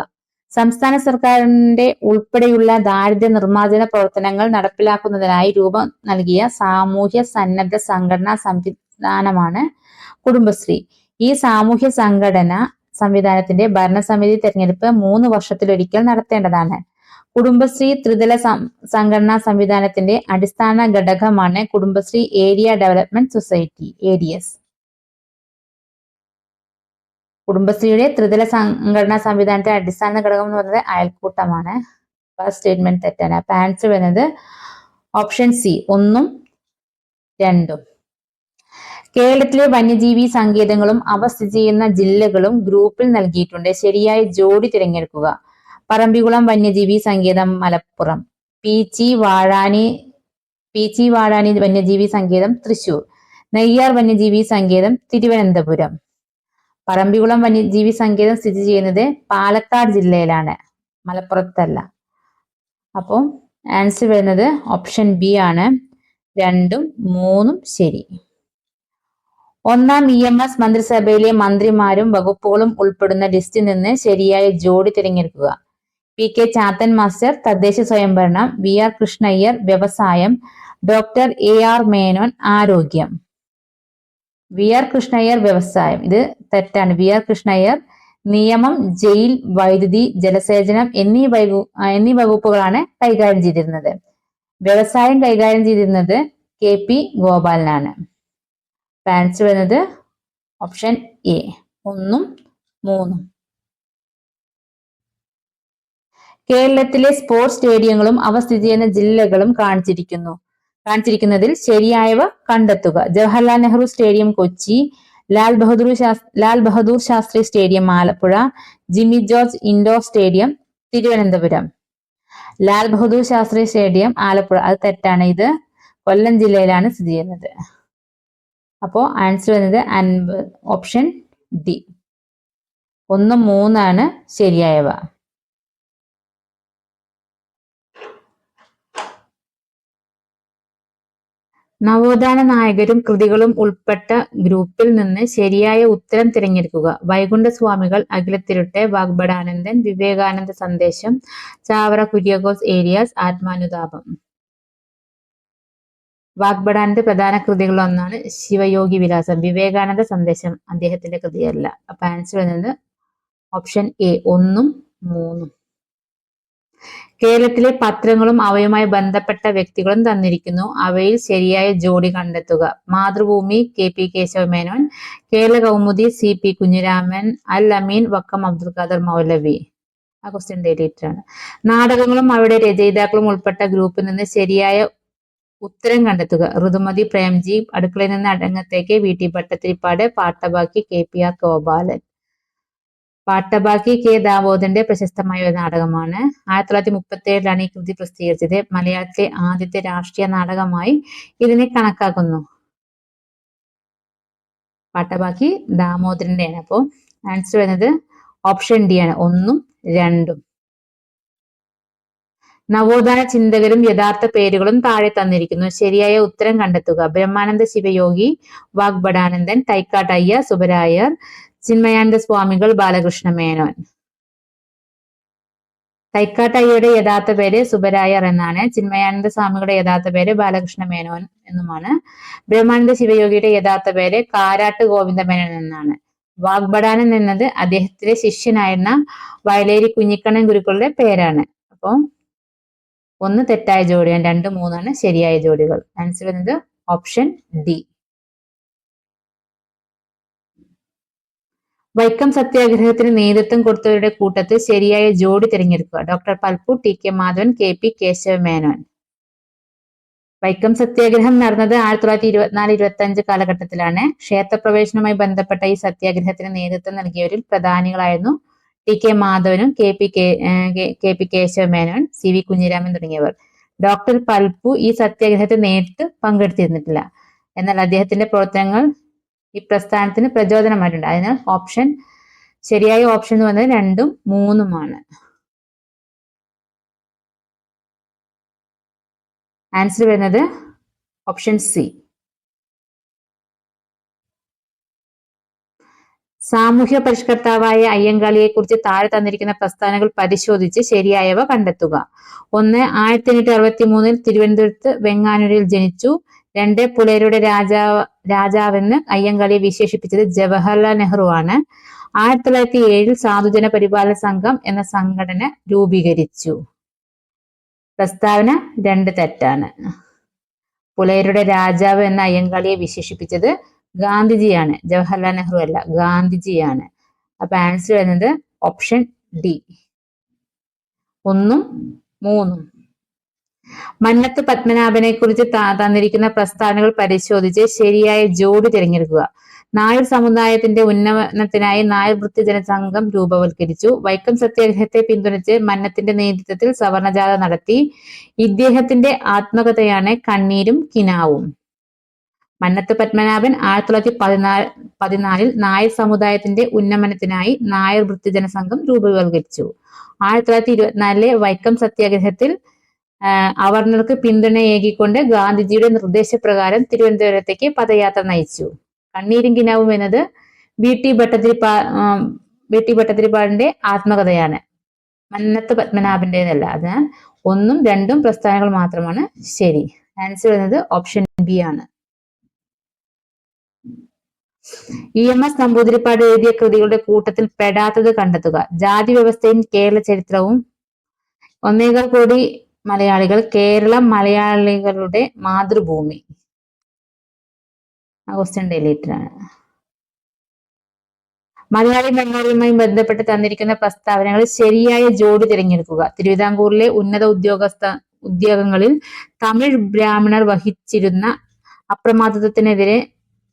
സംസ്ഥാന സർക്കാരിന്റെ ഉൾപ്പെടെയുള്ള ദാരിദ്ര്യ നിർമ്മാർജ്ജന പ്രവർത്തനങ്ങൾ നടപ്പിലാക്കുന്നതിനായി രൂപം നൽകിയ സാമൂഹ്യ സന്നദ്ധ സംഘടനാ സംവിധാനമാണ് കുടുംബശ്രീ. ഈ സാമൂഹ്യ സംവിധാനത്തിന്റെ ഭരണസമിതി തെരഞ്ഞെടുപ്പ് 3 വർഷത്തിലൊരിക്കൽ നടത്തേണ്ടതാണ്. കുടുംബശ്രീ ത്രിതല സംഘടനാ സംവിധാനത്തിന്റെ അടിസ്ഥാന ഘടകമാണ് Kudumbashree area development society, ADS. കുടുംബശ്രീയുടെ ത്രിതല സംഘടനാ സംവിധാനത്തിന്റെ അടിസ്ഥാന ഘടകം എന്ന് പറയുന്നത് അയൽക്കൂട്ടമാണ്. ഫസ്റ്റ് സ്റ്റേറ്റ്മെന്റ് തെറ്റാണ്. അപ്പൊ ആൻസർ വരുന്നത് ഓപ്ഷൻ സി, 1ഉം 2ഉം. കേരളത്തിലെ വന്യജീവി സങ്കേതങ്ങളും അവ സ്ഥിതി ചെയ്യുന്ന ജില്ലകളും ഗ്രൂപ്പിൽ നൽകിയിട്ടുണ്ട്. ശരിയായ ജോഡി തിരഞ്ഞെടുക്കുക. പറമ്പിക്കുളം വന്യജീവി സങ്കേതം മലപ്പുറം, പീച്ചി വാഴാനി വന്യജീവി സങ്കേതം തൃശൂർ, നെയ്യാർ വന്യജീവി സങ്കേതം തിരുവനന്തപുരം. പറമ്പിക്കുളം വന്യജീവി സങ്കേതം സ്ഥിതി ചെയ്യുന്നത് പാലക്കാട് ജില്ലയിലാണ്, മലപ്പുറത്തല്ല. അപ്പോൾ ആൻസർ വരുന്നത് ഓപ്ഷൻ ബി ആണ്, 2ഉം 3ഉം ശരി. 1ാം EMS മന്ത്രിസഭയിലെ മന്ത്രിമാരും വകുപ്പുകളും ഉൾപ്പെടുന്ന ലിസ്റ്റിൽ നിന്ന് ശരിയായ ജോഡി തിരഞ്ഞെടുക്കുക. PK ചാത്തൻ മാസ്റ്റർ തദ്ദേശ സ്വയംഭരണം, VR കൃഷ്ണയ്യർ വ്യവസായം, ഡോക്ടർ AR മേനോൻ ആരോഗ്യം. VR കൃഷ്ണയ്യർ വ്യവസായം, ഇത് തെറ്റാണ്. VR കൃഷ്ണയ്യർ നിയമം, ജയിൽ, വൈദ്യുതി, ജലസേചനം എന്നീ വകുപ്പുകളാണ് കൈകാര്യം ചെയ്തിരുന്നത്. വ്യവസായം കൈകാര്യം ചെയ്തിരുന്നത് KP ഗോപാലനാണ്. ആൻസർ വരുന്നത് ഓപ്ഷൻ എ, 1ഉം 3ഉം. കേരളത്തിലെ സ്പോർട്സ് സ്റ്റേഡിയങ്ങളും അവ സ്ഥിതി ചെയ്യുന്ന ജില്ലകളും കാണിച്ചിരിക്കുന്നതിൽ ശരിയായവ കണ്ടെത്തുക. Jawaharlal Nehru stadium Kochi, Lal Bahadur Shastri stadium Alappuzha, Jimmy George indoor stadium Thiruvananthapuram. Lal Bahadur Shastri stadium Alappuzha, അത് തെറ്റാണ്. ഇത് കൊല്ലം ജില്ലയിലാണ് സ്ഥിതി ചെയ്യുന്നത്. അപ്പോൾ ആൻസർ വരുന്നത് ഓപ്ഷൻ ഡി, 1ഉം 3ആണ് ശരിയായവ. നവോത്ഥാന നായകരും കൃതികളും ഉൾപ്പെട്ട ഗ്രൂപ്പിൽ നിന്ന് ശരിയായ ഉത്തരം തിരഞ്ഞെടുക്കുക. വൈകുണ്ഠസ്വാമികൾ, അഖിലത്തിരുട്ട്, വാഗ്ബടാനന്ദൻ, വിവേകാനന്ദ സന്ദേശം, ചാവറ കുര്യാക്കോസ് ഏലിയാസ്, ആത്മാനുതാപം. വാഗ്ബടാനന്ദ പ്രധാന കൃതികളൊന്നാണ് ശിവയോഗി വിലാസം. വിവേകാനന്ദ സന്ദേശം അദ്ദേഹത്തിന്റെ കൃതിയല്ല. അപ്പൊ ആൻസർ വരുന്നത് ഓപ്ഷൻ എ, 1ഉം 3ഉം. കേരളത്തിലെ പത്രങ്ങളും അവയുമായി ബന്ധപ്പെട്ട വ്യക്തികളും തന്നിരിക്കുന്നു. അവയിൽ ശരിയായ ജോഡി കണ്ടെത്തുക. മാതൃഭൂമി KP കേശവമേനോൻ, കേരള കൗമുദി CP കുഞ്ഞിരാമൻ, അൽ അമീൻ വക്കം അബ്ദുൽ ഖാദർ മൗലവി. ആ ക്വസ്റ്റ്യൻ ഡേറ്റഡ് ആണ്. നാടകങ്ങളും അവയുടെ രചയിതാക്കളും ഉൾപ്പെട്ട ഗ്രൂപ്പിൽ നിന്ന് ശരിയായ ഉത്തരം കണ്ടെത്തുക. ഋതുമതി പ്രേംജി, അടുക്കളയിൽ നിന്ന് അടങ്ങത്തേക്ക് VT Bhattathiripad, Pattabakki KPR Gopalan. Pattabakki K ദാമോദരന്റെ പ്രശസ്തമായ ഒരു നാടകമാണ്. 1937 ഈ കൃതി പ്രസിദ്ധീകരിച്ചത്. മലയാളത്തിലെ ആദ്യത്തെ രാഷ്ട്രീയ നാടകമായി ഇതിനെ കണക്കാക്കുന്നു. പാട്ടബാക്കി ദാമോദരന്റെയാണ്. അപ്പോൾ ആൻസർ വരുന്നത് ഓപ്ഷൻ ഡി ആണ്, 1ഉം 2ഉം. നവോത്ഥാന ചിന്തകരും യഥാർത്ഥ പേരുകളും താഴെ തന്നിരിക്കുന്നു. ശരിയായ ഉത്തരം കണ്ടെത്തുക. ബ്രഹ്മാനന്ദ ശിവയോഗി, വാഗ്ഭടാനന്ദൻ, തൈക്കാട്ടയ്യ സുബരായർ, ചിന്മയാനന്ദ സ്വാമികൾ, ബാലകൃഷ്ണ മേനോൻ. തൈക്കാട്ടയ്യയുടെ യഥാർത്ഥ പേര് സുബരായർ എന്നാണ്. ചിന്മയാനന്ദ സ്വാമികളുടെ യഥാർത്ഥ പേര് ബാലകൃഷ്ണ മേനോൻ എന്നുമാണ്. ബ്രഹ്മാനന്ദ ശിവയോഗിയുടെ യഥാർത്ഥ പേര് കാരാട്ട് ഗോവിന്ദ മേനോൻ എന്നാണ്. വാഗ്ഭടാനൻ എന്നത് അദ്ദേഹത്തിന്റെ ശിഷ്യനായിരുന്ന വയലേരി കുഞ്ഞിക്കണ്ണൻ ഗുരുക്കളുടെ പേരാണ്. അപ്പോൾ 1 തെറ്റായ ജോഡിയാണ്, 2, 3 ശരിയായ ജോഡികൾ. ആൻസർ വരുന്നത് ഓപ്ഷൻ ഡി. വൈക്കം സത്യാഗ്രഹത്തിന് നേതൃത്വം കൊടുത്തവരുടെ കൂട്ടത്തിൽ ശരിയായ ജോഡി തിരഞ്ഞെടുക്കുക. ഡോക്ടർ പൽപ്പു, ടി.കെ. മാധവൻ, കെ.പി. കേശവ മേനോൻ. വൈക്കം സത്യാഗ്രഹം നടന്നത് 1924-25 കാലഘട്ടത്തിലാണ്. ക്ഷേത്രപ്രവേശനവുമായി ബന്ധപ്പെട്ട ഈ സത്യാഗ്രഹത്തിന് നേതൃത്വം നൽകിയവരിൽ പ്രധാനികളായിരുന്നു ടി.കെ. മാധവനും, കെ.പി. കേശവ മേനോൻ, സി.വി. കുഞ്ഞിരാമൻ തുടങ്ങിയവർ. ഡോക്ടർ പൽപ്പു ഈ സത്യാഗ്രഹത്തിൽ നേരിട്ട് പങ്കെടുത്തിരുന്നിട്ടില്ല. എന്നാൽ അദ്ദേഹത്തിന്റെ പ്രവർത്തനങ്ങൾ ഈ പ്രസ്ഥാനത്തിന് പ്രചോദനമായിട്ടുണ്ട്. അതിനാൽ ശരിയായ ഓപ്ഷൻ എന്ന് പറയുന്നത് 2ഉം 3ഉമാണ്. ആൻസർ വരുന്നത് ഓപ്ഷൻ സി. സാമൂഹ്യ പരിഷ്കർത്താവായ അയ്യങ്കാളിയെ കുറിച്ച് താഴെ തന്നിരിക്കുന്ന പ്രസ്താവനകൾ പരിശോധിച്ച് ശരിയായവ കണ്ടെത്തുക. 1. 1863 തിരുവനന്തപുരത്ത് വെങ്ങാനൂരിൽ ജനിച്ചു. 2. പുലയരുടെ രാജാവെന്ന് അയ്യങ്കാളിയെ വിശേഷിപ്പിച്ചത് ജവഹർലാൽ നെഹ്റു ആണ്. 1907 സാധുജന പരിപാലന സംഘം എന്ന സംഘടന രൂപീകരിച്ചു. പ്രസ്താവന 2 തെറ്റാണ്. പുലയരുടെ രാജാവ് എന്ന അയ്യങ്കാളിയെ വിശേഷിപ്പിച്ചത് ഗാന്ധിജിയാണ്, ജവഹർലാൽ നെഹ്റു അല്ല, ഗാന്ധിജിയാണ്. അപ്പൊ ആൻസർ വരുന്നത് ഓപ്ഷൻ ഡി, 1ഉം 3ഉം. മന്നത്ത് പത്മനാഭനെ കുറിച്ച് തന്നിരിക്കുന്ന പ്രസ്താവനകൾ പരിശോധിച്ച് ശരിയായ ജോഡി തിരഞ്ഞെടുക്കുക. നായർ സമുദായത്തിന്റെ ഉന്നമനത്തിനായി നായർ വൃത്തിജന സംഘം രൂപവൽക്കരിച്ചു. വൈക്കം സത്യാഗ്രഹത്തെ പിന്തുണച്ച് മന്നത്തിന്റെ നേതൃത്വത്തിൽ സവർണജാഥ നടത്തി. ഇദ്ദേഹത്തിന്റെ ആത്മകഥയാണ് കണ്ണീരും കിനാവും. മന്നത്ത് പത്മനാഭൻ 1914 നായർ സമുദായത്തിന്റെ ഉന്നമനത്തിനായി നായർ വൃത്തിജന സംഘം രൂപവൽക്കരിച്ചു. 1924 വൈക്കം സത്യാഗ്രഹത്തിൽ അവർണർക്ക് പിന്തുണയേകിക്കൊണ്ട് ഗാന്ധിജിയുടെ നിർദ്ദേശപ്രകാരം തിരുവനന്തപുരത്തേക്ക് പദയാത്ര നയിച്ചു. കണ്ണീരും കിനാവും എന്നത് വി.ടി. ഭട്ടതിരിപ്പാടിന്റെ ആത്മകഥയാണ്, മന്നത്ത് പത്മനാഭന്റേതല്ല. അതിനാൽ 1ഉം 2ഉം പ്രസ്താവനകൾ മാത്രമാണ് ശരി. ആൻസർ വരുന്നത് ഓപ്ഷൻ ബി ആണ്. ഇ.എം.എസ്. നമ്പൂതിരിപ്പാട് എഴുതിയ കൃതികളുടെ കൂട്ടത്തിൽ പെടാത്തത് കണ്ടെത്തുക. ജാതി വ്യവസ്ഥയും കേരള ചരിത്രവും, 1.25 കോടി മലയാളികൾ, കേരളം മലയാളികളുടെ മാതൃഭൂമി. ആ ക്വസ്റ്റ്യൻ ഡിലീറ്റഡ് ആണ്. മലയാളി മെമ്മോറിയലുമായി ബന്ധപ്പെട്ട് തന്നിരിക്കുന്ന പ്രസ്താവനകൾ ശരിയായ ജോഡി തിരഞ്ഞെടുക്കുക. തിരുവിതാംകൂറിലെ ഉന്നത ഉദ്യോഗങ്ങളിൽ തമിഴ് ബ്രാഹ്മണർ വഹിച്ചിരുന്ന അപ്രമാദിത്വത്തിനെതിരെ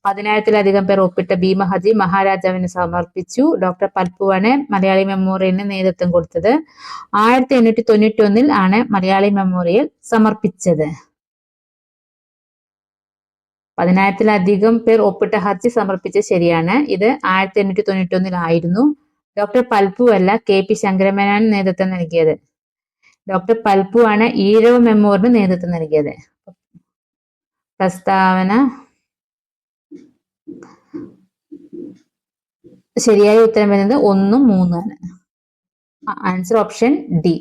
10,000-ലധികം പേർ ഒപ്പിട്ട ഭീമഹർജി മഹാരാജാവിന് സമർപ്പിച്ചു. ഡോക്ടർ പൽപ്പുവാണ് മലയാളി മെമ്മോറിയലിന് നേതൃത്വം കൊടുത്തത്. 1891 ആണ് മലയാളി മെമ്മോറിയൽ സമർപ്പിച്ചത്. 10,000-ലധികം പേർ ഒപ്പിട്ട ഹർജി സമർപ്പിച്ചത് ശരിയാണ്. ഇത് 1891 ആയിരുന്നു. ഡോക്ടർ പൽപ്പു അല്ല, കെ.പി. ശങ്കരമേനോൻ നേതൃത്വം നൽകിയത്. ഡോക്ടർ പൽപ്പു ആണ് ഈഴവ മെമ്മോറിയലിന് നേതൃത്വം നൽകിയത്. പ്രസ്താവന ശരിയായ ഉത്തരം വരുന്നത് 1ഉം 3ഉം ആണ്. Answer option D.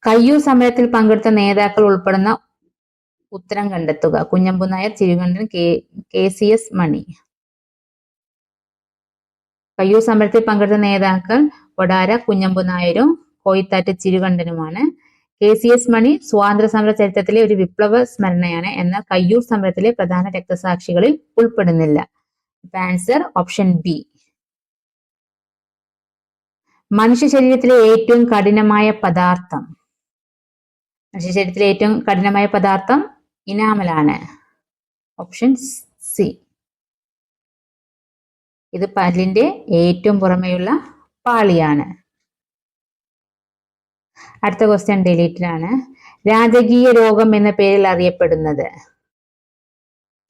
കയ്യൂർ സമരത്തിൽ പങ്കെടുത്ത നേതാക്കൾ ഉൾപ്പെടുന്ന ഉത്തരം കണ്ടെത്തുക. കുഞ്ഞമ്പു നായർ, ചിരുകണ്ഠൻ, കെ.സി.എസ്. മണി. കയ്യൂർ സമരത്തിൽ പങ്കെടുത്ത നേതാക്കൾ കൊടാര കുഞ്ഞമ്പു നായരും കോയിത്താറ്റ് ചിരുകണ്ഠനുമാണ്. കെ.സി.എസ്. മണി സ്വാതന്ത്ര്യ സമര ചരിത്രത്തിലെ ഒരു വിപ്ലവ സ്മരണയാണ്. എന്നാൽ കയ്യൂർ സമരത്തിലെ പ്രധാന രക്തസാക്ഷികളിൽ ഉൾപ്പെടുന്നില്ല. Answer option B. മനുഷ്യ ശരീരത്തിലെ ഏറ്റവും കഠിനമായ പദാർത്ഥം ഇനാമലാണ്. Option C. ഇത് പല്ലിന്റെ ഏറ്റവും പുറമെയുള്ള പാളിയാണ്. അടുത്ത ക്വസ്റ്റ്യൻ ഡിലീറ്റഡ് ആണ്. രാജകീയ രോഗം എന്ന പേരിൽ അറിയപ്പെടുന്നത്.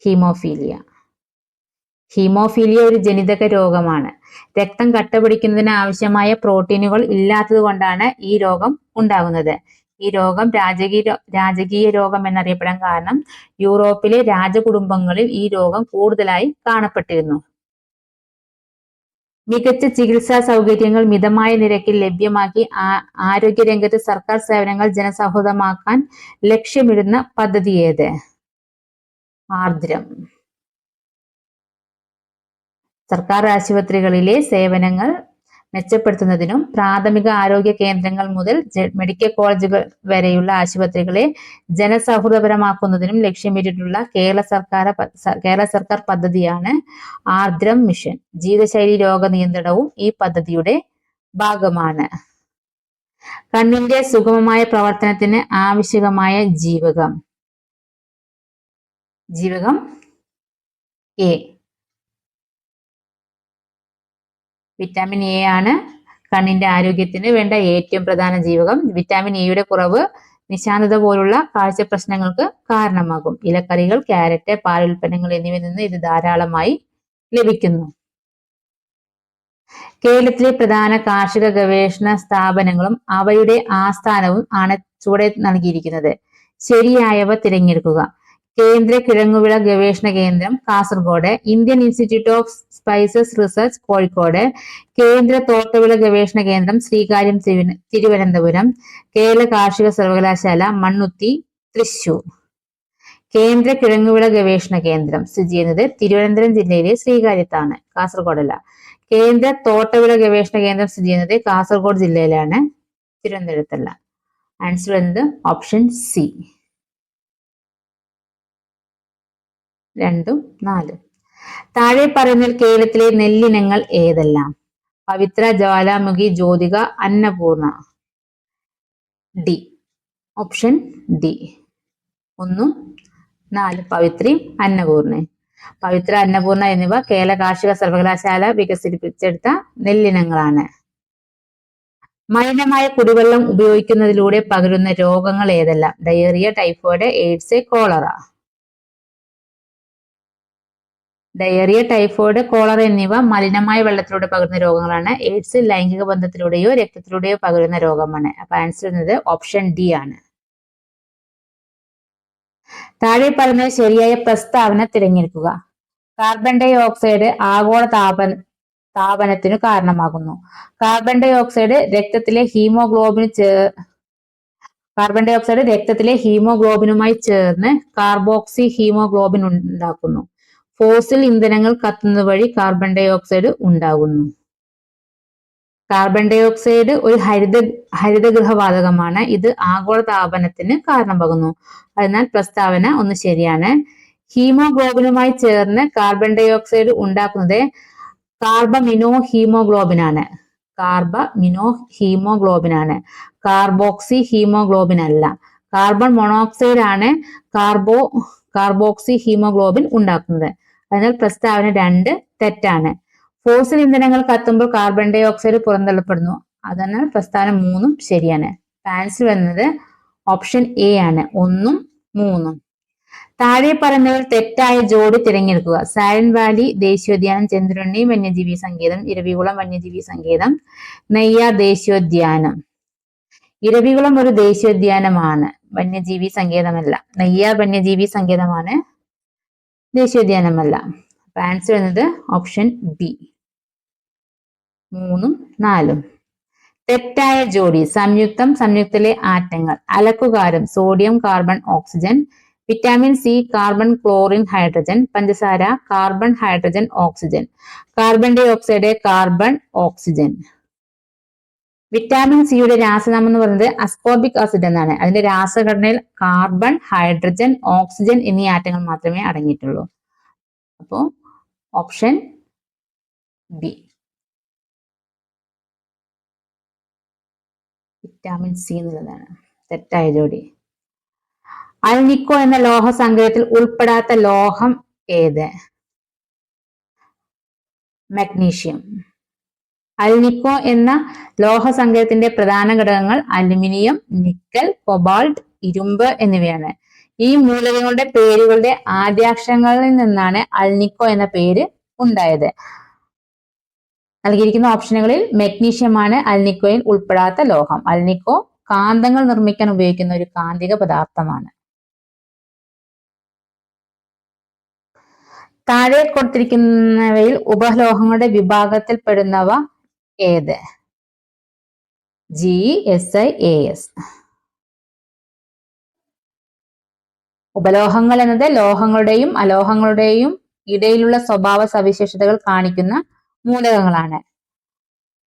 ഹീമോഫീലിയ. ഹീമോഫീലിയ ഒരു ജനിതക രോഗമാണ്. രക്തം കട്ടപിടിക്കുന്നതിന് ആവശ്യമായ പ്രോട്ടീനുകൾ ഇല്ലാത്തത് കൊണ്ടാണ് ഈ രോഗം ഉണ്ടാകുന്നത്. ഈ രോഗം രാജകീയ രോഗം എന്നറിയപ്പെടാൻ കാരണം യൂറോപ്പിലെ രാജകുടുംബങ്ങളിൽ ഈ രോഗം കൂടുതലായി കാണപ്പെട്ടിരുന്നു. മികച്ച ചികിത്സാ സൗകര്യങ്ങൾ മിതമായ നിരക്കിൽ ലഭ്യമാക്കി ആരോഗ്യരംഗത്ത് സർക്കാർ സേവനങ്ങൾ ജനസൗഹൃദമാക്കാൻ ലക്ഷ്യമിടുന്ന പദ്ധതി ഏത്? ആർദ്രം. സർക്കാർ ആശുപത്രികളിലെ സേവനങ്ങൾ മെച്ചപ്പെടുത്തുന്നതിനും പ്രാഥമിക ആരോഗ്യ കേന്ദ്രങ്ങൾ മുതൽ മെഡിക്കൽ കോളേജുകൾ വരെയുള്ള ആശുപത്രികളെ ജനസൗഹൃദപരമാക്കുന്നതിനും ലക്ഷ്യമിട്ടിട്ടുള്ള കേരള സർക്കാർ പദ്ധതിയാണ് ആർദ്രം മിഷൻ. ജീവിതശൈലി രോഗ നിയന്ത്രണവും ഈ പദ്ധതിയുടെ ഭാഗമാണ്. കണ്ണിന്റെ സുഗമമായ പ്രവർത്തനത്തിന് ആവശ്യകമായ ജീവകം എ. വിറ്റാമിൻ എ ആണ് കണ്ണിന്റെ ആരോഗ്യത്തിന് വേണ്ട ഏറ്റവും പ്രധാന ജീവകം. വിറ്റാമിൻ എയുടെ കുറവ് നിശാന്തത പോലുള്ള കാഴ്ച പ്രശ്നങ്ങൾക്ക് കാരണമാകും. ഇലക്കറികൾ, ക്യാരറ്റ്, പാലുൽപ്പന്നങ്ങൾ എന്നിവയിൽ നിന്ന് ഇത് ധാരാളമായി ലഭിക്കുന്നു. കേരളത്തിലെ പ്രധാന കാർഷിക ഗവേഷണ സ്ഥാപനങ്ങളും അവയുടെ ആസ്ഥാനവും ആണ് ചുവടെ നൽകിയിരിക്കുന്നത്. ശരിയായവ തിരഞ്ഞെടുക്കുക. കേന്ദ്ര കിഴങ്ങുവിള ഗവേഷണ കേന്ദ്രം Kasaragod, Indian institute of spices research Kozhikode, കേന്ദ്ര തോട്ടവിള ഗവേഷണ കേന്ദ്രം ശ്രീകാര്യം തിരുവനന്തപുരം, കേരള കാർഷിക സർവകലാശാല മണ്ണുത്തി തൃശൂർ. കേന്ദ്ര കിഴങ്ങുവിള ഗവേഷണ കേന്ദ്രം സ്ഥിതി ചെയ്യുന്നത് തിരുവനന്തപുരം ജില്ലയിലെ ശ്രീകാര്യത്താണ്, കാസർഗോഡല്ല. കേന്ദ്ര തോട്ടവിള ഗവേഷണ കേന്ദ്രം സ്ഥിതി ചെയ്യുന്നത് കാസർഗോഡ് ജില്ലയിലാണ്, തിരുവനന്തപുരത്തല്ല. ആൻസർ എന്നത് ഓപ്ഷൻ സി. 2, 4. താഴെ പറയുന്നതിൽ കേരളത്തിലെ നെല്ലിനങ്ങൾ ഏതെല്ലാം? Pavithra, Jwalamukhi, Jyothika, Annapoorna. D. Option D. 1, 4 പവിത്രയും അന്നപൂർണയും. പവിത്ര, അന്നപൂർണ എന്നിവ കേരള കാർഷിക സർവകലാശാല വികസിപ്പിച്ചെടുത്ത നെല്ലിനങ്ങളാണ്. മലിനമായ കുടിവെള്ളം ഉപയോഗിക്കുന്നതിലൂടെ പകരുന്ന രോഗങ്ങൾ ഏതെല്ലാം? Diarrhoea, typhoid, AIDS, cholera. Diarrhoea, typhoid, cholera എന്നിവ മലിനമായ വെള്ളത്തിലൂടെ പകരുന്ന രോഗങ്ങളാണ്. എയ്ഡ്സ് ലൈംഗിക ബന്ധത്തിലൂടെയോ രക്തത്തിലൂടെയോ പകരുന്ന രോഗമാണ്. അപ്പൊ ആൻസർ എന്നത് ഓപ്ഷൻ ഡി ആണ്. താഴെ പറയുന്ന ശരിയായ പ്രസ്താവന തിരഞ്ഞെടുക്കുക. കാർബൺ ഡൈ ഓക്സൈഡ് ആഗോള താപനത്തിനു കാരണമാകുന്നു. കാർബൺ ഡൈ ഓക്സൈഡ് രക്തത്തിലെ ഹീമോഗ്ലോബിനുമായി ചേർന്ന് കാർബോക്സി ഹീമോഗ്ലോബിൻ ഉണ്ടാക്കുന്നു. ഫോസിൽ ഇന്ധനങ്ങൾ കത്തുന്നത് വഴി കാർബൺ ഡൈ ഓക്സൈഡ് ഉണ്ടാകുന്നു. കാർബൺ ഡൈ ഓക്സൈഡ് ഒരു ഹരിതഗൃഹവാതകമാണ്. ഇത് ആഗോള താപനത്തിന് കാരണമാകുന്നു. അതിനാൽ പ്രസ്താവന ഒന്ന് ശരിയാണ്. ഹീമോഗ്ലോബിനുമായി ചേർന്ന് കാർബൺ ഡൈ ഓക്സൈഡ് ഉണ്ടാക്കുന്നത് കാർബമിനോ ഹീമോഗ്ലോബിനാണ്. കാർബോക്സി ഹീമോഗ്ലോബിൻ അല്ല. കാർബൺ മോണോക്സൈഡ് ആണ് കാർബോക്സി ഹീമോഗ്ലോബിൻ ഉണ്ടാക്കുന്നത്. അതിനാൽ പ്രസ്താവന 2 തെറ്റാണ്. ഫോസിൽ ഇന്ധനങ്ങൾ കത്തുമ്പോൾ കാർബൺ ഡൈ ഓക്സൈഡ് പുറന്തള്ളപ്പെടുന്നു. അതിനാൽ പ്രസ്താവന 3 ശരിയാണ്. ആൻസർ എന്നത് ഓപ്ഷൻ എ ആണ്, 1, 3. താഴെ പറയുന്നവർ തെറ്റായ ജോഡി തിരഞ്ഞെടുക്കുക. സൈലന്റ് വാലി ദേശീയോദ്യാനം, ചന്ദ്രണ്ണി വന്യജീവി സങ്കേതം, ഇരവികുളം വന്യജീവി സങ്കേതം, നെയ്യാർ ദേശീയോദ്യാനം. ഇരവികുളം ഒരു ദേശീയോദ്യാനമാണ്, വന്യജീവി സങ്കേതമല്ല. നെയ്യാർ വന്യജീവി സങ്കേതമാണ്, ദേശീയോദ്യാനമല്ല. ആൻസർ എന്നത് ഓപ്ഷൻ ബി. 3, 4. തെറ്റായ ജോഡി. സംയുക്തത്തിലെ ആറ്റങ്ങൾ. അലക്കുകാരം sodium, carbon, oxygen. Vitamin C carbon, chlorine, hydrogen. പഞ്ചസാര carbon, hydrogen, oxygen. Carbon dioxide carbon, oxygen. Vitamin സിയുടെ രാസനാമം എന്ന് പറയുന്നത് അസ്കോർബിക് ആസിഡ് എന്നാണ്. അതിന്റെ രാസഘടനയിൽ കാർബൺ, ഹൈഡ്രജൻ, ഓക്സിജൻ എന്നീ ആറ്റങ്ങൾ മാത്രമേ അടങ്ങിയിട്ടുള്ളൂ. അപ്പോ ഓപ്ഷൻ ബി. വിറ്റാമിൻ സി എന്നുള്ളതാണ് തെറ്റായ ജോഡി. അൽനിക്കോ എന്ന ലോഹ സങ്കരത്തിൽ ഉൾപ്പെടാത്ത ലോഹം ഏത്? മഗ്നീഷ്യം. അൽനിക്കോ എന്ന ലോഹ സങ്കരത്തിന്റെ പ്രധാന ഘടകങ്ങൾ അലുമിനിയം, നിക്കൽ, കൊബാൾട്ട്, ഇരുമ്പ് എന്നിവയാണ്. ഈ മൂലകങ്ങളുടെ പേരുകളുടെ ആദ്യാക്ഷരങ്ങളിൽ നിന്നാണ് അൾനിക്കോ എന്ന പേര് ഉണ്ടായത്. നൽകിയിരിക്കുന്ന ഓപ്ഷനുകളിൽ മെഗ്നീഷ്യമാണ് അൾനിക്കോയിൽ ഉൾപ്പെടാത്ത ലോഹം. അൾനിക്കോ കാന്തങ്ങൾ നിർമ്മിക്കാൻ ഉപയോഗിക്കുന്ന ഒരു കാന്തിക പദാർത്ഥമാണ്. താഴെ കൊടുത്തിരിക്കുന്നവയിൽ ഉപലോഹങ്ങളുടെ വിഭാഗത്തിൽപ്പെടുന്നവ ഏത്? GeSiAs. ഉപലോഹങ്ങൾ എന്നത് ലോഹങ്ങളുടെയും അലോഹങ്ങളുടെയും ഇടയിലുള്ള സ്വഭാവ സവിശേഷതകൾ കാണിക്കുന്ന മൂലകങ്ങളാണ്.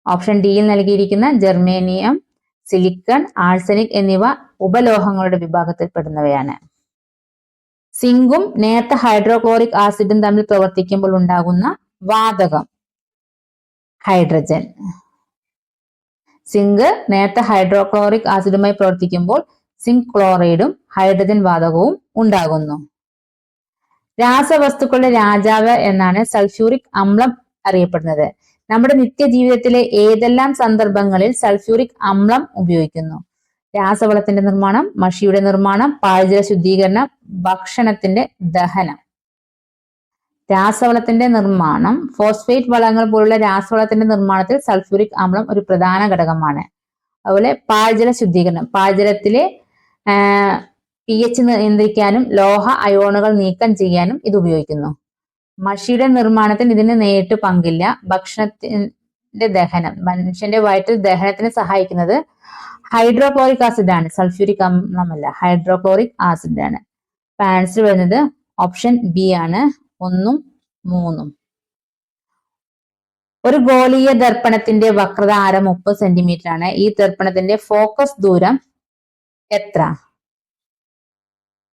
ഓപ്ഷൻ ഡിയിൽ നൽകിയിരിക്കുന്ന ജെർമേനിയം, സിലിക്കൺ, ആഴ്സനിക് എന്നിവ ഉപലോഹങ്ങളുടെ വിഭാഗത്തിൽപ്പെടുന്നവയാണ്. സിങ്കും നേർത്ത ഹൈഡ്രോക്ലോറിക് ആസിഡും തമ്മിൽ പ്രവർത്തിക്കുമ്പോൾ ഉണ്ടാകുന്ന വാതകം ഹൈഡ്രജൻ. സിങ്ക് നേർത്ത ഹൈഡ്രോക്ലോറിക് ആസിഡുമായി പ്രവർത്തിക്കുമ്പോൾ സിങ്ക് ക്ലോറൈഡും ഹൈഡ്രജൻ വാതകവും ഉണ്ടാകുന്നു. രാസവസ്തുക്കളുടെ രാജാവ് എന്നാണ് സൾഫ്യൂറിക് അമ്ലം അറിയപ്പെടുന്നത്. നമ്മുടെ നിത്യജീവിതത്തിലെ ഏതെല്ലാം സന്ദർഭങ്ങളിൽ സൾഫ്യൂറിക് അമ്ലം ഉപയോഗിക്കുന്നു? രാസവളത്തിന്റെ നിർമ്മാണം, മഷിയുടെ നിർമ്മാണം, പാഴ്ജല ശുദ്ധീകരണം, ഭക്ഷണത്തിന്റെ ദഹനം. രാസവളത്തിന്റെ നിർമ്മാണം, ഫോസ്ഫേറ്റ് വളങ്ങൾ പോലുള്ള രാസവളത്തിന്റെ നിർമ്മാണത്തിൽ സൾഫ്യൂറിക് അമ്ലം ഒരു പ്രധാന ഘടകമാണ്. അതുപോലെ പാഴ്ജല ശുദ്ധീകരണം, പാഴ്ജലത്തിലെ pH നിയന്ത്രിക്കാനും ലോഹ അയോണുകൾ നീക്കം ചെയ്യാനും ഇത് ഉപയോഗിക്കുന്നു. മഷിയുടെ നിർമ്മാണത്തിൽ ഇതിന് നേരിട്ട് പങ്കില്ല. ഭക്ഷണത്തിന്റെ ദഹനം, മനുഷ്യന്റെ വയറ്റിൽ ദഹനത്തിന് സഹായിക്കുന്നത് ഹൈഡ്രോക്ലോറിക് ആസിഡ് ആണ്, സൾഫ്യൂരിക് അമ്ലമല്ല, ഹൈഡ്രോക്ലോറിക് ആസിഡ് ആണ്. ആൻസർ വരുന്നത് ഓപ്ഷൻ ബി ആണ്, 1ഉം 3ഉം. ഒരു ഗോളീയ ദർപ്പണത്തിന്റെ വക്രത ആരം 30 സെന്റിമീറ്റർ ആണ്. ഈ ദർപ്പണത്തിന്റെ ഫോക്കസ് ദൂരം എത്ര?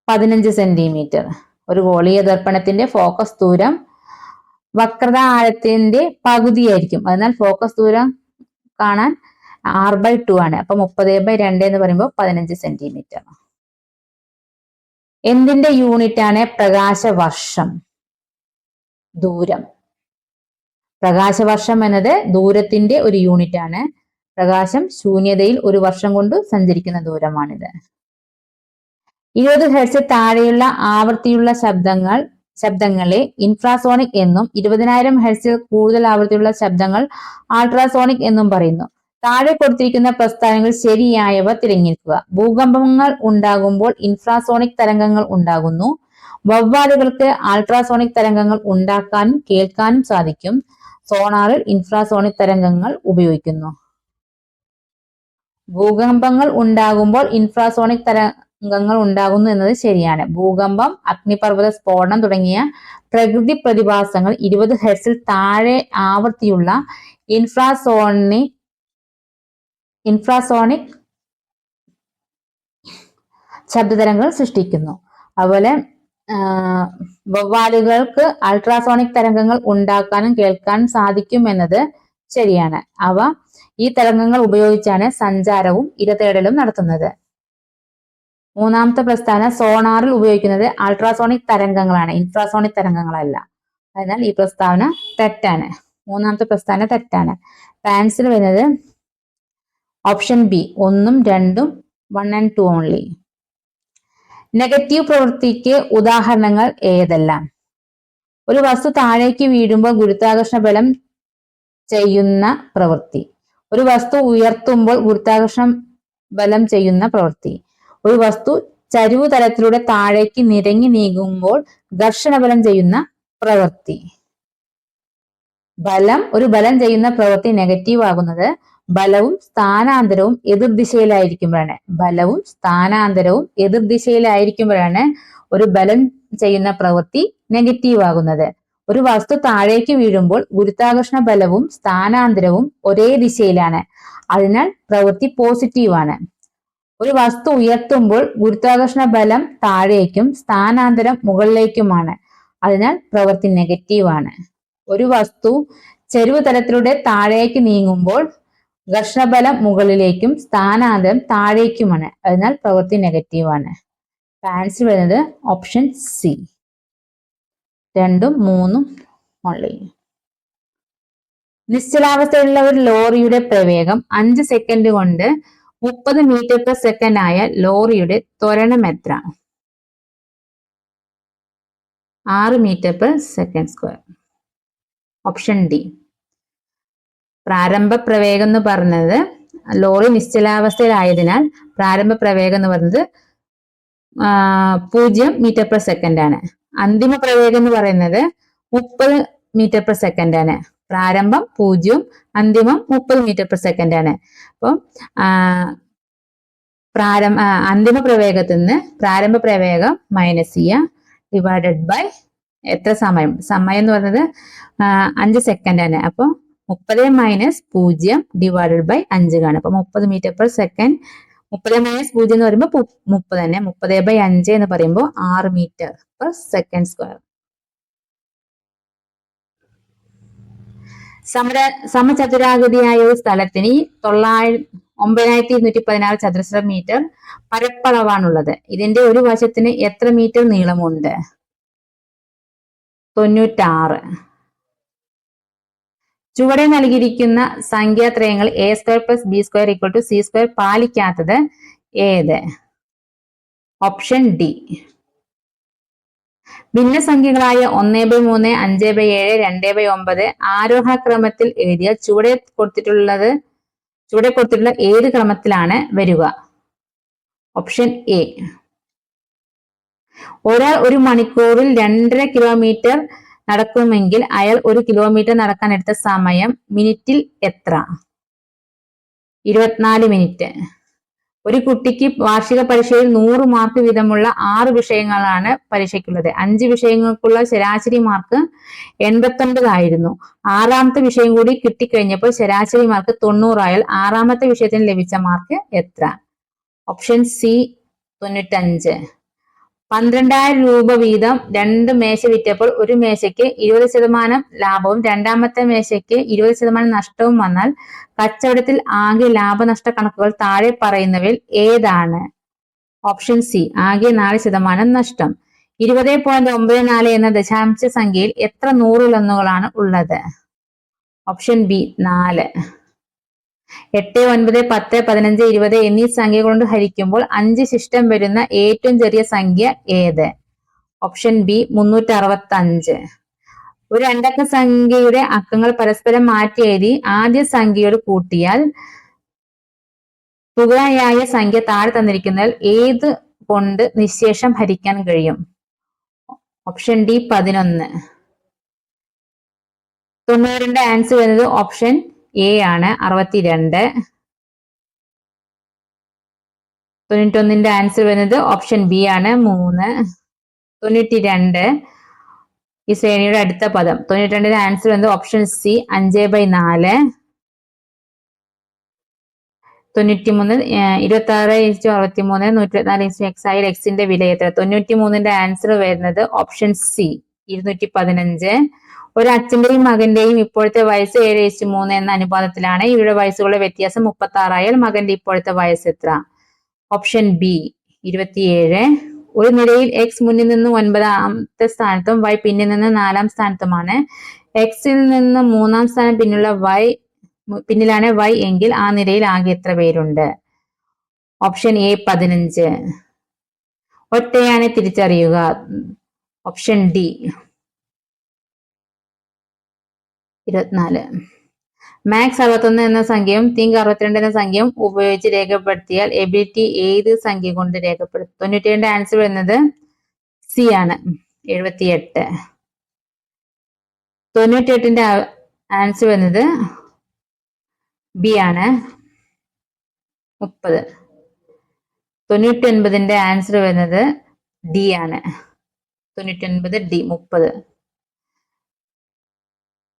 15 സെന്റിമീറ്റർ. ഒരു ഗോളീയ ദർപ്പണത്തിന്റെ ഫോക്കസ് ദൂരം വക്രത ആരത്തിന്റെ പകുതിയായിരിക്കും. അതിനാൽ ഫോക്കസ് ദൂരം കാണാൻ r/2 ആണ്. അപ്പൊ 30/2 എന്ന് പറയുമ്പോൾ 15 സെന്റിമീറ്റർ. എന്തിന്റെ യൂണിറ്റ് ആണ് പ്രകാശവർഷം? ദൂരം. പ്രകാശവർഷം എന്നത് ദൂരത്തിന്റെ ഒരു യൂണിറ്റ് ആണ്. പ്രകാശം ശൂന്യതയിൽ ഒരു വർഷം കൊണ്ട് സഞ്ചരിക്കുന്ന ദൂരമാണിത്. 20 ഹെർട്സ് താഴെയുള്ള ആവൃത്തിയുള്ള ശബ്ദങ്ങളെ ഇൻഫ്രാസോണിക് എന്നും 20,000 ഹെർട്സിൽ കൂടുതൽ ആവൃത്തിയുള്ള ശബ്ദങ്ങൾ അൾട്രാസോണിക് എന്നും പറയുന്നു. താഴെ കൊടുത്തിരിക്കുന്ന പ്രസ്താവനകൾ ശരിയായവ തിരഞ്ഞെടുക്കുക. ഭൂകമ്പങ്ങൾ ഉണ്ടാകുമ്പോൾ ഇൻഫ്രാസോണിക് തരംഗങ്ങൾ ഉണ്ടാകുന്നു. വവ്വാലുകൾക്ക് അൾട്രാസോണിക് തരംഗങ്ങൾ ഉണ്ടാക്കാനും കേൾക്കാനും സാധിക്കും. സോണാറിൽ ഇൻഫ്രാസോണിക് തരംഗങ്ങൾ ഉപയോഗിക്കുന്നു. ഭൂകമ്പങ്ങൾ ഉണ്ടാകുമ്പോൾ ഇൻഫ്രാസോണിക് തരംഗങ്ങൾ ഉണ്ടാകുന്നു എന്നത് ശരിയാണ്. ഭൂകമ്പം, അഗ്നിപർവ്വത സ്ഫോടനം തുടങ്ങിയ പ്രകൃതി പ്രതിഭാസങ്ങൾ 20 ഹെർട്സിൽ താഴെ ആവൃത്തിയുള്ള ഇൻഫ്രാസോണിക് ശബ്ദതരംഗങ്ങൾ സൃഷ്ടിക്കുന്നു. അതുപോലെ വവ്വാലുകൾക്ക് അൾട്രാസോണിക് തരംഗങ്ങൾ ഉണ്ടാക്കാനും കേൾക്കാനും സാധിക്കും എന്നത് ശരിയാണ്. ഈ തരംഗങ്ങൾ ഉപയോഗിച്ചാണ് സഞ്ചാരവും ഇരതേടലും നടത്തുന്നത്. മൂന്നാമത്തെ പ്രസ്താവന, സോണാറിൽ ഉപയോഗിക്കുന്നത് അൾട്രാസോണിക് തരംഗങ്ങളാണ്, ഇൻഫ്രാസോണിക് തരംഗങ്ങളല്ല. അതിനാൽ ഈ പ്രസ്താവന തെറ്റാണ്. മൂന്നാമത്തെ പ്രസ്താവന തെറ്റാണ്. ആൻസർ വരുന്നത് ഓപ്ഷൻ ബി, 1ഉം 2ഉം, 1 and 2 ഓൺലി. നെഗറ്റീവ് പ്രവൃത്തിക്ക് ഉദാഹരണങ്ങൾ ഏതെല്ലാം? ഒരു വസ്തു താഴേക്ക് വീഴുമ്പോൾ ഗുരുത്വാകർഷണ ബലം ചെയ്യുന്ന പ്രവൃത്തി. ഒരു വസ്തു ഉയർത്തുമ്പോൾ ഗുരുത്വാകർഷണ ബലം ചെയ്യുന്ന പ്രവൃത്തി. ഒരു വസ്തു ചരിവു തലത്തിലൂടെ താഴേക്ക് നിരങ്ങി നീങ്ങുമ്പോൾ ഘർഷണബലം ചെയ്യുന്ന പ്രവൃത്തി. ഒരു ബലം ചെയ്യുന്ന പ്രവൃത്തി നെഗറ്റീവ് ആകുന്നത് ബലവും സ്ഥാനാന്തരവും എതിർദിശയിലായിരിക്കുമ്പോഴാണ് ഒരു ബലം ചെയ്യുന്ന പ്രവൃത്തി നെഗറ്റീവ് ആകുന്നത്. ഒരു വസ്തു താഴേക്ക് വീഴുമ്പോൾ ഗുരുത്വാകർഷണ ബലവും സ്ഥാനാന്തരവും ഒരേ ദിശയിലാണ്. അതിനാൽ പ്രവൃത്തി പോസിറ്റീവ് ആണ്. ഒരു വസ്തു ഉയർത്തുമ്പോൾ ഗുരുത്വാകർഷണ ബലം താഴേക്കും സ്ഥാനാന്തരം മുകളിലേക്കുമാണ്. അതിനാൽ പ്രവൃത്തി നെഗറ്റീവ് ആണ്. ഒരു വസ്തു ചെരിവ് തലത്തിലൂടെ താഴേക്ക് നീങ്ങുമ്പോൾ ഘർഷണബലം മുകളിലേക്കും സ്ഥാനാന്തരം താഴേക്കുമാണ്. അതിനാൽ പ്രവൃത്തി നെഗറ്റീവ് ആണ്. ആൻസർ വരുന്നത് ഓപ്ഷൻ സി, 2ഉം 3ഉം ഓൺലി. നിശ്ചലാവസ്ഥയിലുള്ള ഒരു ലോറിയുടെ പ്രവേഗം 5 സെക്കൻഡ് കൊണ്ട് 30 മീറ്റർ പെർ സെക്കൻഡ് ആയ ലോറിയുടെ ത്വരണം എത്ര? 6 metre per second square. Option D. പ്രാരംഭ പ്രവേഗം എന്ന് പറഞ്ഞത് ലോറി നിശ്ചലാവസ്ഥയിലായതിനാൽ പ്രാരംഭ പ്രവേഗം എന്ന് പറയുന്നത് 0 മീറ്റർ പെർ സെക്കൻഡ് ആണ്. അന്തിമ പ്രവേഗം എന്ന് പറയുന്നത് 30 മീറ്റർ പെർ സെക്കൻഡ് ആണ്. പ്രാരംഭം 0, അന്തിമം 30 മീറ്റർ പെർ സെക്കൻഡ് ആണ്. അപ്പം അന്തിമ പ്രവേഗത്തിൽ നിന്ന് പ്രാരംഭ പ്രവേഗം മൈനസ് ചെയ്യുക, ഡിവൈഡഡ് ബൈ എത്ര സമയം എന്ന് പറയുന്നത് 5 സെക്കൻഡ് ആണ്. അപ്പൊ 30 മൈനസ് 0 ഡിവൈഡഡ് ബൈ 5 കാണും. അപ്പൊ 30 മീറ്റർ പെർ സെക്കൻഡ്. 30 മൈനസ് 0 എന്ന് പറയുമ്പോൾ 30 തന്നെ. 30 ബൈ 5 എന്ന് പറയുമ്പോൾ 6 മീറ്റർ പെർ സെക്കൻഡ് സ്ക്വയർ. സമചതുരാകൃതിയായ ഒരു സ്ഥലത്തിന് 9216 ചതുരശ്ര മീറ്റർ പരപ്പളവാണുള്ളത്. ഇതിന്റെ ഒരു വശത്തിന് എത്ര മീറ്റർ നീളമുണ്ട്? 96. ചുവടെ നൽകിയിരിക്കുന്ന സംഖ്യാത്രയങ്ങൾ a² + b² = c² പാലിക്കാത്തത് ഏത്? Option D. ഭിന്നസംഖ്യകളായ 1/3, 5/7, 2/9 ആരോഹണ ക്രമത്തിൽ എഴുതിയ ചുവടെ കൊടുത്തിട്ടുള്ള ഏത് ക്രമത്തിലാണ് വരിക? Option A. ഒരാൾ ഒരു മണിക്കൂറിൽ 2.5 കിലോമീറ്റർ നടക്കുമെങ്കിൽ അയാൾ 1 കിലോമീറ്റർ നടക്കാൻ എടുത്ത സമയം മിനിറ്റിൽ എത്ര? 24 മിനിറ്റ്. ഒരു കുട്ടിക്ക് വാർഷിക പരീക്ഷയിൽ 100 മാർക്ക് വീതമുള്ള 6 വിഷയങ്ങളാണ് പരീക്ഷയ്ക്കുള്ളത്. 5 വിഷയങ്ങൾക്കുള്ള ശരാശരി മാർക്ക് 89 ആയിരുന്നു. 6ാമത്തെ വിഷയം കൂടി കിട്ടിക്കഴിഞ്ഞപ്പോൾ ശരാശരി മാർക്ക് 90 ആയാൽ 6ാമത്തെ വിഷയത്തിന് ലഭിച്ച മാർക്ക് എത്ര? Option C 95. 12,000 രൂപ വീതം 2 മേശ വിറ്റപ്പോൾ ഒരു മേശയ്ക്ക് 20% ലാഭവും 2ാമത്തെ മേശയ്ക്ക് 20% നഷ്ടവും വന്നാൽ കച്ചവടത്തിൽ ആകെ ലാഭനഷ്ട കണക്കുകൾ താഴെ പറയുന്നവയിൽ ഏതാണ്? ഓപ്ഷൻ സി ആകെ 4% നഷ്ടം. 20.94 എന്ന ദശാംശ സംഖ്യയിൽ എത്ര നൂറിലൊന്നുകളാണ് ഉള്ളത്? Option B 4. 8, 9, 10, 15, 20 എന്നീ സംഖ്യ കൊണ്ട് ഹരിക്കുമ്പോൾ 5 ശിഷ്ടം വരുന്ന ഏറ്റവും ചെറിയ സംഖ്യ ഏത്? Option B 365. ഒരു രണ്ടക്ക സംഖ്യയുടെ അക്കങ്ങൾ പരസ്പരം മാറ്റി എഴുതി ആദ്യ സംഖ്യയോട് കൂട്ടിയാൽ തുകയായ സംഖ്യ താഴെ തന്നിരിക്കുന്നതിൽ ഏത് കൊണ്ട് നിശേഷം ഹരിക്കാൻ കഴിയും? Option D 11. 90ന്റെ ആൻസർ വരുന്നത് ഓപ്ഷൻ എ ആണ് 62. 91ന്റെ ആൻസർ വരുന്നത് ഓപ്ഷൻ ബി ആണ് 3. 92 ഈ ശ്രേണിയുടെ അടുത്ത പദം. 92ന്റെ ആൻസർ വരുന്നത് ഓപ്ഷൻ സി 5/4. 93 26/63 124 x ആയി എക്സിന്റെ വില എത്ര? 93ന്റെ ആൻസർ വരുന്നത് ഓപ്ഷൻ സി 215. ഒരു അച്ഛന്റെയും മകന്റെയും ഇപ്പോഴത്തെ വയസ്സ് 7:3 എന്ന അനുപാതത്തിലാണ്. ഇവരുടെ വയസ്സുകളുടെ വ്യത്യാസം 36 ആയാൽ മകന്റെ ഇപ്പോഴത്തെ വയസ്സ് എത്ര? Option B 27. ഒരു നിരയിൽ എക്സ് മുന്നിൽ നിന്ന് 9ാമത്തെ സ്ഥാനത്തും y പിന്നിൽ നിന്ന് 4ാം സ്ഥാനത്തുമാണ്. എക്സിൽ നിന്ന് 3ാം സ്ഥാനം പിന്നിലാണ് y എങ്കിൽ ആ നിരയിൽ ആകെ എത്ര പേരുണ്ട്? Option A 15. ഒറ്റയാനെ തിരിച്ചറിയുക. Option D 24. മാക്സ് 61 എന്ന സംഖ്യയും തിങ്ക് 62 എന്ന സംഖ്യയും ഉപയോഗിച്ച് രേഖപ്പെടുത്തിയാൽ എബിലിറ്റി ഏത് സംഖ്യ കൊണ്ട് രേഖപ്പെടുത്തും? 97ന്റെ ആൻസർ വരുന്നത് സി ആണ് 78. 98ന്റെ ആൻസർ വരുന്നത് ബി ആണ് 30. 99ന്റെ ആൻസർ വരുന്നത് ഡി ആണ് 99 ഡി 30.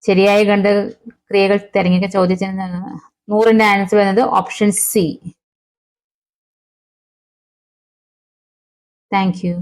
ശരിയായി കണ്ട ക്രിയകൾ തിരഞ്ഞെടുക്കാൻ ചോദിച്ചത് 100ന്റെ ആൻസർ വരുന്നത് ഓപ്ഷൻ സി. Thank you.